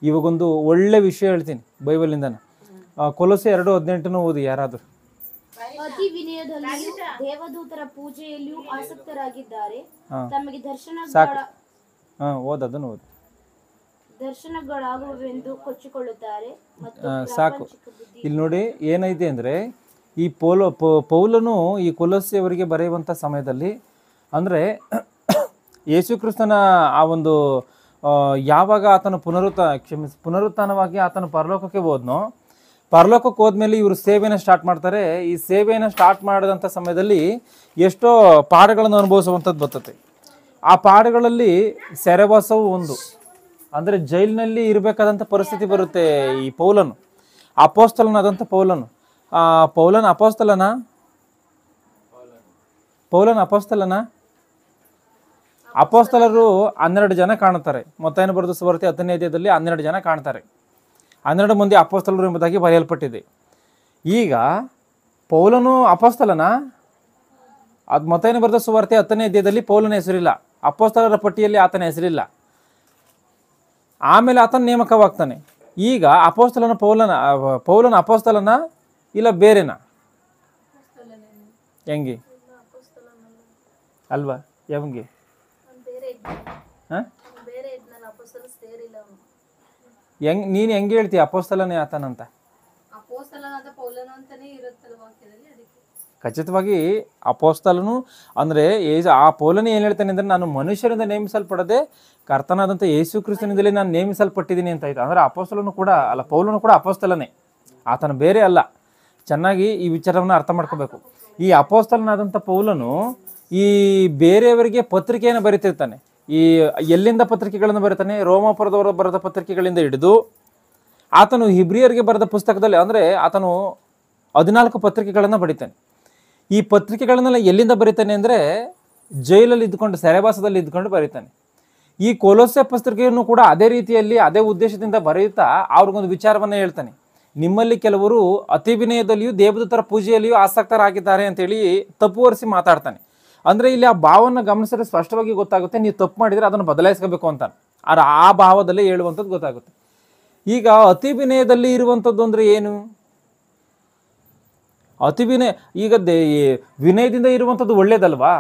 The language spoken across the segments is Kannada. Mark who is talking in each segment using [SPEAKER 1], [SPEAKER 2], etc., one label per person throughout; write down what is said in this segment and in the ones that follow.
[SPEAKER 1] ಇವಾಗೊಂದು ಒಳ್ಳೆ ವಿಷಯ ಹೇಳ್ತೀನಿ ಬೈಬಲಿಂದನೇ. ಕೊಲೊಸೆ 2:18 ಓದಿ ಯಾರಾದರೂ.
[SPEAKER 2] ಅತಿ ವಿನಯದಲ್ಲಿಯೂ ದೇವದೂತರ ಪೂಜೆಯಲ್ಲಿಯೂ ಆಸಕ್ತರಾಗಿದ್ದಾರೆ. ತಮಗೆ
[SPEAKER 1] ಓದೋದನ್ನು ಓದಿ.
[SPEAKER 2] ದರ್ಶನಗಳಾಗುವೆಂದು ಕೊಚ್ಚಿಕೊಳ್ಳುತ್ತಾರೆ ಮತ್ತು
[SPEAKER 1] ಸಾಕು. ಇಲ್ಲಿ ನೋಡಿ ಏನೈತೆ ಅಂದರೆ, ಈ ಪೌಲನು ಈ ಕೊಲೊಸ್ಸೆಯವರಿಗೆ ಬರೆಯುವಂಥ ಸಮಯದಲ್ಲಿ ಅಂದರೆ ಯೇಸು ಕ್ರಿಸ್ತನ ಆ ಒಂದು ಯಾವಾಗ ಆತನು ಪುನರುತ್ಥಾನವಾಗಿ ಆತನು ಪರಲೋಕಕ್ಕೆ ಹೋದ್ನೋ, ಪರಲೋಕಕ್ಕೆ ಹೋದ್ಮೇಲೆ ಇವರು ಸೇವೆಯನ್ನು ಸ್ಟಾರ್ಟ್ ಮಾಡ್ತಾರೆ. ಈ ಸೇವೆಯನ್ನು ಸ್ಟಾರ್ಟ್ ಮಾಡಿದಂಥ ಸಮಯದಲ್ಲಿ ಎಷ್ಟೋ ಪಾಠಗಳನ್ನು ಅನುಭವಿಸುವಂಥದ್ದು ಬರ್ತದೆ. ಆ ಪಾಠಗಳಲ್ಲಿ ಸೆರೆವಾಸವು ಒಂದು, ಅಂದರೆ ಜೈಲಿನಲ್ಲಿ ಇರಬೇಕಾದಂಥ ಪರಿಸ್ಥಿತಿ ಬರುತ್ತೆ. ಈ ಪೌಲನು ಅಪೊಸ್ತಲನಾದಂಥ ಪೌಲನ ಅಪೊಸ್ತಲರು 12 ಜನ ಕಾಣುತ್ತಾರೆ. ಮತ್ತಾಯನ ಬರೆದ ಸುವಾರ್ತೆ 10ನೇ ಅಧ್ಯಾಯದಲ್ಲಿ 12 ಜನ ಕಾಣ್ತಾರೆ. 12 ಮಂದಿ ಅಪೊಸ್ತಲರು ಎಂಬುದಾಗಿ ಬರೆಯಲ್ಪಟ್ಟಿದೆ. ಈಗ ಪೌಲನು ಅಪೊಸ್ತಲನ, ಅದು ಮತ್ತಾಯನ ಬರೆದ ಸುವಾರ್ತೆ 10ನೇ ಅಧ್ಯಾಯದಲ್ಲಿ ಪೌಲನ ಹೆಸರಿಲ್ಲ, ಅಪೊಸ್ತಲರ ಪಟ್ಟಿಯಲ್ಲಿ ಆತನ ಹೆಸರಿಲ್ಲ. ಆಮೇಲೆ ಆತನ ನೇಮಕವಾಗ್ತಾನೆ. ಈಗ ಪೌಲನ ಅಪೊಸ್ತಲನ ಇಲ್ಲ ಬೇರೆನಾ? ಹೆಂಗೆ ಅಲ್ವಾ? ಹೆಂಗೆ ನೀನು ಹೆಂಗೆ ಹೇಳ್ತೀಯ ಅಪೊಸ್ತಲನೇ ಆತನಂತ? ಖಚಿತವಾಗಿ ಅಪೊಸ್ತಲನು ಅಂದರೆ ಆ ಪೌಲನೇ ಏನು ಹೇಳ್ತಾನೆ ಅಂದರೆ, ನಾನು ಮನುಷ್ಯರಿಂದ ನೇಮಿಸಲ್ಪಡದೆ ಕರ್ತನಾದಂಥ ಯೇಸು ಕ್ರಿಸ್ತನಿಂದಲೇ ನಾನು ನೇಮಿಸಲ್ಪಟ್ಟಿದ್ದೀನಿ ಅಂತ ಆಯ್ತು. ಅಂದರೆ ಪೌಲನು ಕೂಡ ಅಪೊಸ್ತಲನೇ, ಆತನ ಬೇರೆ ಅಲ್ಲ. ಚೆನ್ನಾಗಿ ಈ ವಿಚಾರವನ್ನು ಅರ್ಥ ಮಾಡ್ಕೋಬೇಕು. ಈ ಅಪೊಸ್ತಲನಾದಂಥ ಪೌಲನು ಈ ಬೇರೆಯವರಿಗೆ ಪತ್ರಿಕೆಯನ್ನು ಬರೀತಿರ್ತಾನೆ. ಈ ಎಲ್ಲಿಂದ ಪತ್ರಿಕೆಗಳನ್ನು ಬರೀತಾನೆ? ರೋಮಾಪುರದವರು ಬರೆದ ಪತ್ರಿಕೆಗಳಿಂದ ಹಿಡಿದು ಆತನು ಹಿಬ್ರಿಯರಿಗೆ ಬರೆದ ಪುಸ್ತಕದಲ್ಲಿ ಅಂದರೆ ಆತನು 14 ಪತ್ರಿಕೆಗಳನ್ನು ಬರೀತಾನೆ. ಈ ಪತ್ರಿಕೆಗಳನ್ನೆಲ್ಲ ಎಲ್ಲಿಂದ ಬರೀತಾನೆ ಅಂದರೆ ಜೈಲಲ್ಲಿ ಇದ್ದುಕೊಂಡು, ಸೆರೆವಾಸದಲ್ಲಿ ಇದ್ದುಕೊಂಡು ಬರೀತಾನೆ. ಈ ಕೊಲೊಸ್ಸೆ ಪತ್ರಿಕೆಯನ್ನು ಕೂಡ ಅದೇ ರೀತಿಯಲ್ಲಿ ಅದೇ ಉದ್ದೇಶದಿಂದ ಬರೆಯುತ್ತಾ ಅವ್ರಿಗೊಂದು ವಿಚಾರವನ್ನು ಹೇಳ್ತಾನೆ. ನಿಮ್ಮಲ್ಲಿ ಕೆಲವರು ಅತಿ ವಿನಯದಲ್ಲಿಯೂ ದೇವದೂತರ ಪೂಜೆಯಲ್ಲಿಯೂ ಆಸಕ್ತರಾಗಿದ್ದಾರೆ ಅಂತೇಳಿ ತಪ್ಪುವರಿಸಿ ಮಾತಾಡ್ತಾನೆ. ಅಂದರೆ ಇಲ್ಲಿ ಆ ಭಾವವನ್ನು ಗಮನಿಸಿದ್ರೆ ಸ್ಪಷ್ಟವಾಗಿ ಗೊತ್ತಾಗುತ್ತೆ, ನೀವು ತಪ್ಪು ಮಾಡಿದರೆ ಅದನ್ನು ಬದಲಾಯಿಸಬೇಕು ಅಂತ. ಆದರೆ ಆ ಭಾವದಲ್ಲೇ ಹೇಳುವಂಥದ್ದು ಗೊತ್ತಾಗುತ್ತೆ. ಈಗ ಅತಿ ವಿನಯದಲ್ಲಿ ಇರುವಂಥದ್ದು ಅಂದರೆ ಏನು? ಅತಿ ವಿನಯ, ಈಗ ವಿನಯದಿಂದ ಇರುವಂಥದ್ದು ಒಳ್ಳೇದಲ್ವಾ?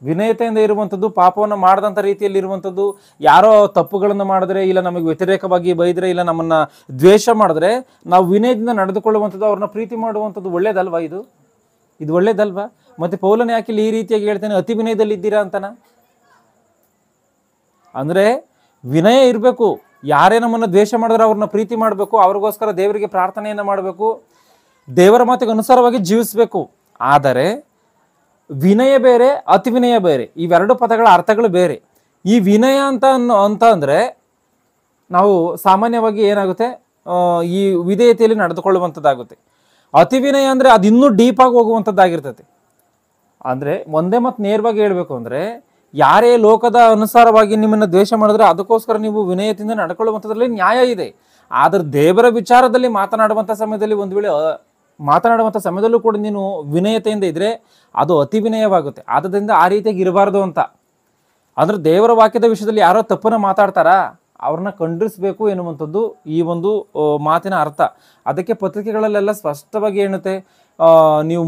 [SPEAKER 1] ವಿನಯತೆಯಿಂದ ಇರುವಂಥದ್ದು, ಪಾಪವನ್ನು ಮಾಡದಂಥ ರೀತಿಯಲ್ಲಿ ಇರುವಂಥದ್ದು, ಯಾರೋ ತಪ್ಪುಗಳನ್ನು ಮಾಡಿದ್ರೆ, ಇಲ್ಲ ನಮಗೆ ವ್ಯತಿರೇಕವಾಗಿ ಬೈದರೆ, ಇಲ್ಲ ನಮ್ಮನ್ನು ದ್ವೇಷ ಮಾಡಿದ್ರೆ ನಾವು ವಿನಯದಿಂದ ನಡೆದುಕೊಳ್ಳುವಂಥದ್ದು, ಅವ್ರನ್ನ ಪ್ರೀತಿ ಮಾಡುವಂಥದ್ದು ಒಳ್ಳೇದಲ್ವಾ? ಇದು ಒಳ್ಳೇದಲ್ವಾ? ಮತ್ತು ಪೌಲನ ಯಾಕೆ ಈ ರೀತಿಯಾಗಿ ಹೇಳ್ತಾನೆ ಅತಿ ವಿನಯದಲ್ಲಿ ಇದ್ದೀರಾ ಅಂತನ? ಅಂದರೆ ವಿನಯ ಇರಬೇಕು. ಯಾರೇ ನಮ್ಮನ್ನು ದ್ವೇಷ ಮಾಡಿದ್ರೆ ಅವ್ರನ್ನ ಪ್ರೀತಿ ಮಾಡಬೇಕು, ಅವ್ರಿಗೋಸ್ಕರ ದೇವರಿಗೆ ಪ್ರಾರ್ಥನೆಯನ್ನು ಮಾಡಬೇಕು, ದೇವರ ಮಾತಿಗೆ ಅನುಸಾರವಾಗಿ ಜೀವಿಸಬೇಕು. ಆದರೆ ವಿನಯ ಬೇರೆ, ಅತಿ ವಿನಯ ಬೇರೆ. ಇವೆರಡು ಪದಗಳ ಅರ್ಥಗಳು ಬೇರೆ. ಈ ವಿನಯ ಅಂತ ಅಂದರೆ ನಾವು ಸಾಮಾನ್ಯವಾಗಿ ಏನಾಗುತ್ತೆ, ಈ ವಿಧೇಯತೆಯಲ್ಲಿ ನಡೆದುಕೊಳ್ಳುವಂಥದ್ದಾಗುತ್ತೆ. ಅತಿ ವಿನಯ ಅಂದರೆ ಅದು ಇನ್ನೂ ಡೀಪಾಗಿ ಹೋಗುವಂಥದ್ದಾಗಿರ್ತದೆ. ಅಂದರೆ ಒಂದೇ ಮತ್ತು ನೇರವಾಗಿ ಹೇಳಬೇಕು ಅಂದರೆ, ಯಾರೇ ಲೋಕದ ಅನುಸಾರವಾಗಿ ನಿಮ್ಮನ್ನು ದ್ವೇಷ ಮಾಡಿದ್ರೆ ಅದಕ್ಕೋಸ್ಕರ ನೀವು ವಿನಯತೆಯಿಂದ ನಡ್ಕೊಳ್ಳುವಂಥದ್ರಲ್ಲಿ ನ್ಯಾಯ ಇದೆ. ಆದರೆ ದೇವರ ವಿಚಾರದಲ್ಲಿ ಮಾತನಾಡುವಂಥ ಸಮಯದಲ್ಲಿ ಒಂದು ವೇಳೆ ಮಾತನಾಡುವಂಥ ಸಮಯದಲ್ಲೂ ಕೂಡ ನೀನು ವಿನಯತೆಯಿಂದ ಇದ್ದರೆ ಅದು ಅತಿ ವಿನಯವಾಗುತ್ತೆ. ಆದ್ದರಿಂದ ಆ ರೀತಿಯಾಗಿ ಇರಬಾರ್ದು ಅಂತ. ಅಂದರೆ ದೇವರ ವಾಕ್ಯದ ವಿಷಯದಲ್ಲಿ ಯಾರೋ ತಪ್ಪನ್ನು ಮಾತಾಡ್ತಾರಾ ಅವ್ರನ್ನ ಖಂಡಿಸಬೇಕು ಎನ್ನುವಂಥದ್ದು ಈ ಒಂದು ಮಾತಿನ ಅರ್ಥ. ಅದಕ್ಕೆ ಪತ್ರಿಕೆಗಳಲ್ಲೆಲ್ಲ ಸ್ಪಷ್ಟವಾಗಿ ಹೇಳುತ್ತೆ, ನೀವು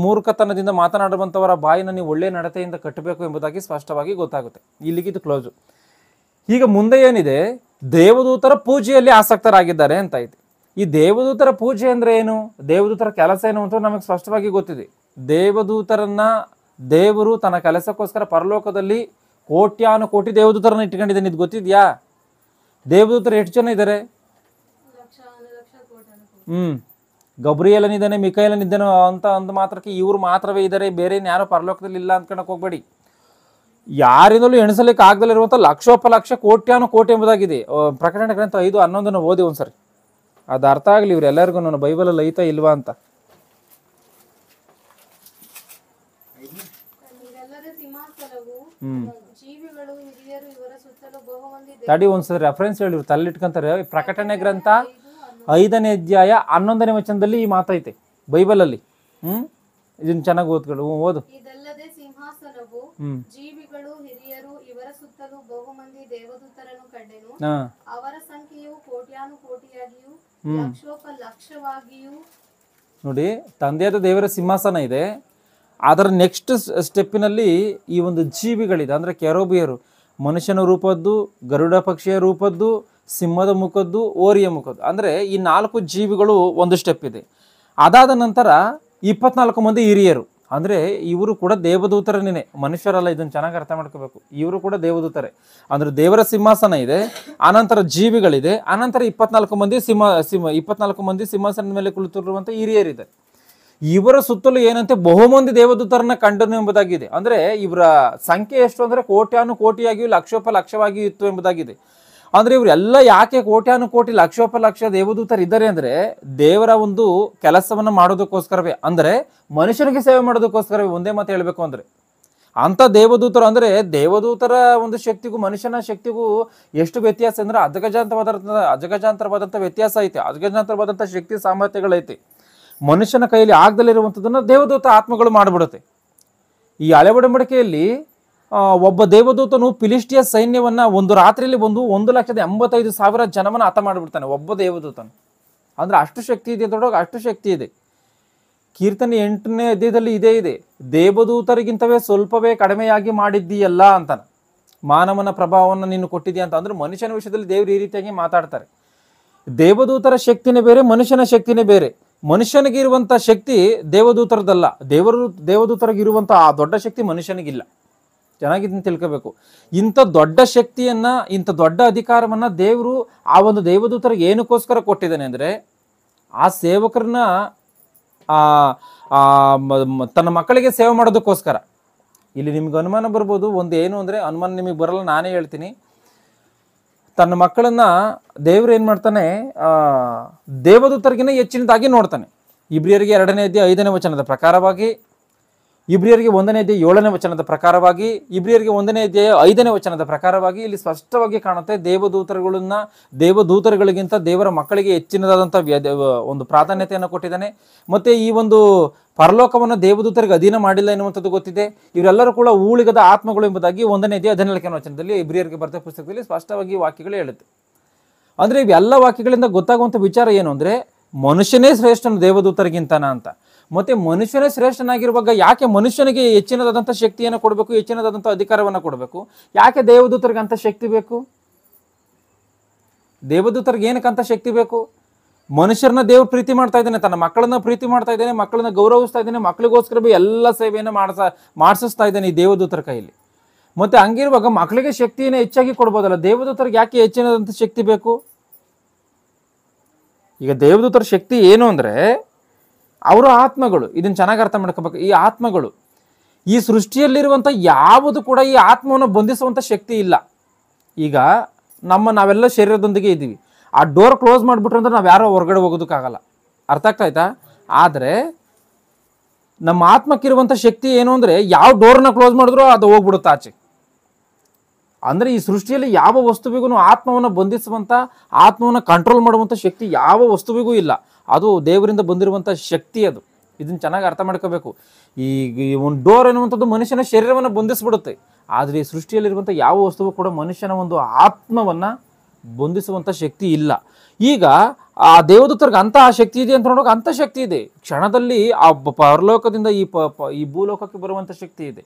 [SPEAKER 1] ಮೂರ್ಖತನದಿಂದ ಮಾತನಾಡುವಂಥವರ ಬಾಯಿನ ನೀವು ಒಳ್ಳೆಯ ನಡತೆಯಿಂದ ಕಟ್ಟಬೇಕು ಎಂಬುದಾಗಿ ಸ್ಪಷ್ಟವಾಗಿ ಗೊತ್ತಾಗುತ್ತೆ. ಇಲ್ಲಿಗಿದು ಕ್ಲೋಸು. ಈಗ ಮುಂದೆ ಏನಿದೆ, ದೇವದೂತರ ಪೂಜೆಯಲ್ಲಿ ಆಸಕ್ತರಾಗಿದ್ದಾರೆ ಅಂತ ಐತೆ. ಈ ದೇವದೂತರ ಪೂಜೆ ಅಂದರೆ ಏನು, ದೇವದೂತರ ಕೆಲಸ ಏನು ಅಂತ ನಮಗೆ ಸ್ಪಷ್ಟವಾಗಿ ಗೊತ್ತಿದೆ. ದೇವರು ತನ್ನ ಕೆಲಸಕ್ಕೋಸ್ಕರ ಪರಲೋಕದಲ್ಲಿ ಕೋಟಿ ದೇವದೂತರನ್ನ ಇಟ್ಕೊಂಡಿದ್ದಾನೆ. ಇದು ಗೊತ್ತಿದೆಯಾ? ದೇವದೂತರು ಎಷ್ಟು ಜನ ಇದ್ದಾರೆ? ಗಬ್ರಿಯೇಲನಿದ್ದಾನೆ, ಮಿಕಾಯೇಲನಿದ್ದಾನೆ ಅಂತ ಅಂದ ಮಾತ್ರಕ್ಕೆ ಇವರು ಮಾತ್ರವೇ ಇದ್ದಾರೆ, ಬೇರೆ ಯಾರೋ ಪರಲೋಕದಲ್ಲಿ ಇಲ್ಲ ಅಂದ್ಕೊಳಕ್ಕೆ ಹೋಗ್ಬೇಡಿ. ಯಾರಿಂದಲೂ ಎಣಿಸಲಿಕ್ಕೆ ಆಗದಲ್ಲಿರುವಂಥ ಲಕ್ಷೋಪಲಕ್ಷ ಕೋಟಿ ಎಂಬುದಾಗಿದೆ. ಪ್ರಕಟಣೆ ಗ್ರಂಥ 5:11 ಓದಿ ಒಂದ್ಸರಿ, ಅದು ಅರ್ಥ ಆಗಲಿ ಇವರೆಲ್ಲರಿಗೂ ನಾನು ಬೈಬಲಲ್ಲಿ ಐತಾ ಇಲ್ವಾ ಅಂತ. ತಡಿ ಒಂದ್ಸರಿ ರೆಫರೆನ್ಸ್ ಹೇಳಿರು, ತಲ್ಲಿಟ್ಕೊಂತಾರೆ. ಪ್ರಕಟಣೆ ಗ್ರಂಥ 5ನೇ ಅಧ್ಯಾಯ 11ನೇ ವಚನದಲ್ಲಿ ಈ ಮಾತೈತೆ ಬೈಬಲಲ್ಲಿ. ಇದನ್ನ ಚೆನ್ನಾಗಿ ಓದ್ಕೊಳ್ಳು, ಓದು.
[SPEAKER 2] ಇದಲ್ಲದೆ ಸಿಂಹಾಸನವು, ಜೀವಿಗಳು, ಹಿರಿಯರು, ಇವರ ಸುತ್ತಲೂ ಬಹುಮಂದಿ ದೇವದೂತರನ್ನು ಕಂಡೆನು. ಅವರ ಲಕ್ಷವಾಗಿಯೂ
[SPEAKER 1] ನೋಡಿ, ತಂದೆಯಾದ ದೇವರ ಸಿಂಹಾಸನ ಇದೆ. ಅದರ ನೆಕ್ಸ್ಟ್ ಸ್ಟೆಪ್ಪಿನಲ್ಲಿ ಈ ಒಂದು ಜೀವಿಗಳಿದೆ, ಅಂದರೆ ಕೆರೋಬಿಯರು, ಮನುಷ್ಯನ ರೂಪದ್ದು, ಗರುಡ ಪಕ್ಷಿಯ ರೂಪದ್ದು, ಸಿಂಹದ ಮುಖದ್ದು, ಓರಿಯ ಮುಖದ್ದು, ಅಂದರೆ ಈ 4 ಜೀವಿಗಳು ಒಂದು ಸ್ಟೆಪ್ ಇದೆ. ಅದಾದ ನಂತರ 24 ಮಂದಿ ಹಿರಿಯರು, ಅಂದರೆ ಇವರು ಕೂಡ ದೇವದೂತರನ್ನೇ, ಮನುಷ್ಯರಲ್ಲ. ಇದನ್ನು ಚೆನ್ನಾಗಿ ಅರ್ಥ ಮಾಡ್ಕೋಬೇಕು. ಇವರು ಕೂಡ ದೇವದೂತರೇ. ಅಂದರೆ ದೇವರ ಸಿಂಹಾಸನ ಇದೆ, ಆನಂತರ ಜೀವಿಗಳಿದೆ, ಆನಂತರ 24 ಮಂದಿ 24 ಮಂದಿ ಸಿಂಹಾಸನದ ಮೇಲೆ ಕುಳಿತಿರುವಂಥ ಹಿರಿಯರಿದೆ. ಇವರ ಸುತ್ತಲೂ ಏನಂತೆ ಬಹುಮಂದಿ ದೇವದೂತರನ್ನ ಕಂಡನು ಎಂಬುದಾಗಿದೆ. ಅಂದರೆ ಇವರ ಸಂಖ್ಯೆ ಎಷ್ಟು ಅಂದರೆ ಕೋಟ್ಯಾನುಕೋಟಿಯಾಗಿಯೂ ಲಕ್ಷವಾಗಿಯೂ ಇತ್ತು ಎಂಬುದಾಗಿದೆ. ಅಂದರೆ ಇವರೆಲ್ಲ ಯಾಕೆ ಕೋಟ್ಯಾನುಕೋಟಿ ಲಕ್ಷೋಪಲಕ್ಷ ದೇವದೂತರು ಇದ್ದಾರೆ ಅಂದರೆ ದೇವರ ಒಂದು ಕೆಲಸವನ್ನು ಮಾಡೋದಕ್ಕೋಸ್ಕರವೇ, ಅಂದರೆ ಮನುಷ್ಯನಿಗೆ ಸೇವೆ ಮಾಡೋದಕ್ಕೋಸ್ಕರವೇ. ಒಂದೇ ಮಾತು ಹೇಳಬೇಕು ಅಂದರೆ ಅಂಥ ದೇವದೂತರು, ಅಂದರೆ ದೇವದೂತರ ಒಂದು ಶಕ್ತಿಗೂ ಮನುಷ್ಯನ ಶಕ್ತಿಗೂ ಎಷ್ಟು ವ್ಯತ್ಯಾಸ ಅಂದರೆ ಅಜಗಜಾಂತರವಾದಂಥ ವ್ಯತ್ಯಾಸ ಐತೆ. ಅಜಗಜಾಂತರವಾದಂಥ ಶಕ್ತಿ ಸಾಮರ್ಥ್ಯಗಳೈತೆ. ಮನುಷ್ಯನ ಕೈಯಲ್ಲಿ ಆಗದಲ್ಲಿರುವಂಥದ್ದನ್ನು ದೇವದೂತ ಆತ್ಮಗಳು ಮಾಡಿಬಿಡುತ್ತೆ. ಈ ಹಳೆ ಒಡಂಬಡಿಕೆಯಲ್ಲಿ ಒಬ್ಬ ದೇವದೂತನು ಫಿಲಿಸ್ಟಿಯ ಸೈನ್ಯವನ್ನ ಒಂದು ರಾತ್ರಿಯಲ್ಲಿ ಬಂದು 1,85,000 ಜನವನ್ನ ಹತ ಮಾಡಿಬಿಡ್ತಾನೆ, ಒಬ್ಬ ದೇವದೂತನು. ಅಂದ್ರೆ ಅಷ್ಟು ಶಕ್ತಿ ಇದೆ, ದೊಡ್ಡ ಅಷ್ಟು ಶಕ್ತಿ ಇದೆ. ಕೀರ್ತನೆ 8ನೇ ಅಧ್ಯಾಯದಲ್ಲಿ ಇದೇ ಇದೆ, ದೇವದೂತರಿಗಿಂತವೇ ಸ್ವಲ್ಪವೇ ಕಡಿಮೆಯಾಗಿ ಮಾಡಿದ್ದೀಯಲ್ಲ ಅಂತಾನೆ. ಮಾನವನ ಪ್ರಭಾವವನ್ನು ನೀನು ಕೊಟ್ಟಿದ್ದೀಯ ಅಂತ. ಅಂದ್ರೆ ಮನುಷ್ಯನ ವಿಷಯದಲ್ಲಿ ದೇವರು ಈ ರೀತಿಯಾಗಿ ಮಾತಾಡ್ತಾರೆ. ದೇವದೂತರ ಶಕ್ತಿನೇ ಬೇರೆ, ಮನುಷ್ಯನ ಶಕ್ತಿನೇ ಬೇರೆ. ಮನುಷ್ಯನಿಗೆ ಇರುವಂಥ ಶಕ್ತಿ ದೇವದೂತರದಲ್ಲ. ದೇವದೂತರಿಗಿರುವಂಥ ಆ ದೊಡ್ಡ ಶಕ್ತಿ ಮನುಷ್ಯನಿಗಿಲ್ಲ. ಚೆನ್ನಾಗಿದ್ದನ್ನು ತಿಳ್ಕೋಬೇಕು. ಇಂಥ ದೊಡ್ಡ ಶಕ್ತಿಯನ್ನ, ಇಂಥ ದೊಡ್ಡ ಅಧಿಕಾರವನ್ನ ದೇವರು ಆ ಒಂದು ದೇವದೂತರಿಗೆ ಏನಕ್ಕೋಸ್ಕರ ಕೊಟ್ಟಿದ್ದಾನೆ ಅಂದರೆ ಆ ಸೇವಕರನ್ನ ತನ್ನ ಮಕ್ಕಳಿಗೆ ಸೇವೆ ಮಾಡೋದಕ್ಕೋಸ್ಕರ. ಇಲ್ಲಿ ನಿಮ್ಗೆ ಅನುಮಾನ ಬರ್ಬೋದು. ಒಂದು ಏನು ಅಂದರೆ, ಅನುಮಾನ ನಿಮಗೆ ಬರಲ್ಲ, ನಾನೇ ಹೇಳ್ತೀನಿ. ತನ್ನ ಮಕ್ಕಳನ್ನ ದೇವರು ಏನು ಮಾಡ್ತಾನೆ, ದೇವದೂತರಿಗಿನ ಹೆಚ್ಚಿನದಾಗಿ ನೋಡ್ತಾನೆ. ಇಬ್ರಿಯರಿಗೆ 2ನೇ ಅಧ್ಯಾಯ 5ನೇ ವಚನದ ಪ್ರಕಾರವಾಗಿ, ಇಬ್ರಿಯರಿಗೆ 1ನೇ ಅಧ್ಯಾಯ 7ನೇ ವಚನದ ಪ್ರಕಾರವಾಗಿ, ಇಬ್ರಿಯರಿಗೆ 1ನೇ ಅಧ್ಯಾಯ 5ನೇ ವಚನದ ಪ್ರಕಾರವಾಗಿ ಇಲ್ಲಿ ಸ್ಪಷ್ಟವಾಗಿ ಕಾಣುತ್ತೆ. ದೇವದೂತರುಗಳಿಗಿಂತ ದೇವರ ಮಕ್ಕಳಿಗೆ ಹೆಚ್ಚಿನದಾದಂಥ ಒಂದು ಪ್ರಾಧಾನ್ಯತೆಯನ್ನು ಕೊಟ್ಟಿದ್ದಾನೆ. ಮತ್ತೆ ಈ ಒಂದು ಪರಲೋಕವನ್ನು ದೇವದೂತರಿಗೆ ಅಧೀನ ಮಾಡಿಲ್ಲ ಎನ್ನುವಂಥದ್ದು ಗೊತ್ತಿದೆ. ಇವರೆಲ್ಲರೂ ಕೂಡ ಊಳಿಗದ ಆತ್ಮಗಳು ಎಂಬುದಾಗಿ 1ನೇ ಅಧ್ಯಾಯ 14ನೇ ವಚನದಲ್ಲಿ ಇಬ್ರಿಯರಿಗೆ ಬರೆದ ಪುಸ್ತಕದಲ್ಲಿ ಸ್ಪಷ್ಟವಾಗಿ ವಾಕ್ಯಗಳು ಹೇಳುತ್ತೆ. ಅಂದರೆ ಇವೆಲ್ಲ ವಾಕ್ಯಗಳಿಂದ ಗೊತ್ತಾಗುವಂಥ ವಿಚಾರ ಏನು ಅಂದರೆ, ಮನುಷ್ಯನೇ ಶ್ರೇಷ್ಠನು ದೇವದೂತರಿಗಿಂತನ ಅಂತ. ಮತ್ತೆ ಮನುಷ್ಯನೇ ಶ್ರೇಷ್ಠನಾಗಿರುವಾಗ ಯಾಕೆ ಮನುಷ್ಯನಿಗೆ ಹೆಚ್ಚಿನದಾದಂಥ ಶಕ್ತಿಯನ್ನು ಕೊಡಬೇಕು, ಹೆಚ್ಚಿನದಾದಂಥ ಅಧಿಕಾರವನ್ನು ಕೊಡಬೇಕು? ಯಾಕೆ ದೇವದೂತರಿಗೆ ಅಂಥ ಶಕ್ತಿ ಬೇಕು? ದೇವದೂತರಿಗೆ ಏನಕ್ಕಂಥ ಶಕ್ತಿ ಬೇಕು? ಮನುಷ್ಯರನ್ನ ದೇವ್ರು ಪ್ರೀತಿ ಮಾಡ್ತಾ ಇದ್ದಾನೆ, ತನ್ನ ಮಕ್ಕಳನ್ನ ಪ್ರೀತಿ ಮಾಡ್ತಾ ಇದ್ದಾನೆ, ಮಕ್ಕಳನ್ನ ಗೌರವಿಸ್ತಾ ಇದ್ದಾನೆ, ಮಕ್ಕಳಿಗೋಸ್ಕರ ಎಲ್ಲ ಸೇವೆಯನ್ನು ಮಾಡಿಸ್ತಾ ಇದ್ದಾನೆ ಈ ದೇವದೂತರ ಕೈಯಲ್ಲಿ. ಮತ್ತೆ ಹಂಗಿರುವಾಗ ಮಕ್ಕಳಿಗೆ ಶಕ್ತಿಯನ್ನು ಹೆಚ್ಚಾಗಿ ಕೊಡ್ಬೋದಲ್ಲ, ದೇವದೂತರಿಗೆ ಯಾಕೆ ಹೆಚ್ಚಿನದಂಥ ಶಕ್ತಿ ಬೇಕು? ಈಗ ದೇವದೂತರ ಶಕ್ತಿ ಏನು ಅಂದರೆ, ಅವರು ಆತ್ಮಗಳು. ಇದನ್ನು ಚೆನ್ನಾಗಿ ಅರ್ಥ ಮಾಡ್ಕೋಬೇಕು. ಈ ಆತ್ಮಗಳು, ಈ ಸೃಷ್ಟಿಯಲ್ಲಿರುವಂಥ ಯಾವುದು ಕೂಡ ಈ ಆತ್ಮವನ್ನು ಬಂಧಿಸುವಂಥ ಶಕ್ತಿ ಇಲ್ಲ. ಈಗ ನಾವೆಲ್ಲ ಶರೀರದೊಂದಿಗೆ ಇದ್ದೀವಿ. ಆ ಡೋರ್ ಕ್ಲೋಸ್ ಮಾಡಿಬಿಟ್ರೆ ಅಂದ್ರೆ ನಾವು ಯಾರೋ ಹೊರಗಡೆ ಹೋಗೋದಕ್ಕಾಗಲ್ಲ. ಅರ್ಥ ಆಗ್ತಾಯ್ತಾ? ಆದರೆ ನಮ್ಮ ಆತ್ಮಕ್ಕಿರುವಂಥ ಶಕ್ತಿ ಏನು ಅಂದರೆ, ಯಾವ ಡೋರ್ನ ಕ್ಲೋಸ್ ಮಾಡಿದ್ರೂ ಅದು ಹೋಗ್ಬಿಡುತ್ತೆ ಆಚೆ. ಅಂದರೆ ಈ ಸೃಷ್ಟಿಯಲ್ಲಿ ಯಾವ ವಸ್ತುವಿಗೂ ಆತ್ಮವನ್ನು ಬಂಧಿಸುವಂಥ, ಆತ್ಮವನ್ನು ಕಂಟ್ರೋಲ್ ಮಾಡುವಂಥ ಶಕ್ತಿ ಯಾವ ವಸ್ತುವಿಗೂ ಇಲ್ಲ. ಅದು ದೇವರಿಂದ ಬಂದಿರುವಂಥ ಶಕ್ತಿ ಅದು. ಇದನ್ನು ಚೆನ್ನಾಗಿ ಅರ್ಥ ಮಾಡ್ಕೋಬೇಕು. ಈ ಒಂದು ಡೋರ್ ಎನ್ನುವಂಥದ್ದು ಮನುಷ್ಯನ ಶರೀರವನ್ನು ಬಂಧಿಸ್ಬಿಡುತ್ತೆ. ಆದರೆ ಈ ಸೃಷ್ಟಿಯಲ್ಲಿರುವಂಥ ಯಾವ ವಸ್ತುವು ಕೂಡ ಮನುಷ್ಯನ ಒಂದು ಆತ್ಮವನ್ನು ಬಂಧಿಸುವಂಥ ಶಕ್ತಿ ಇಲ್ಲ. ಈಗ ಆ ದೇವದೂತರಿಗೆ ಅಂಥ ಶಕ್ತಿ ಇದೆ ಅಂತ ನೋಡೋಕೆ ಅಂಥ ಶಕ್ತಿ ಇದೆ. ಕ್ಷಣದಲ್ಲಿ ಆ ಪರಲೋಕದಿಂದ ಈ ಭೂಲೋಕಕ್ಕೆ ಬರುವಂಥ ಶಕ್ತಿ ಇದೆ.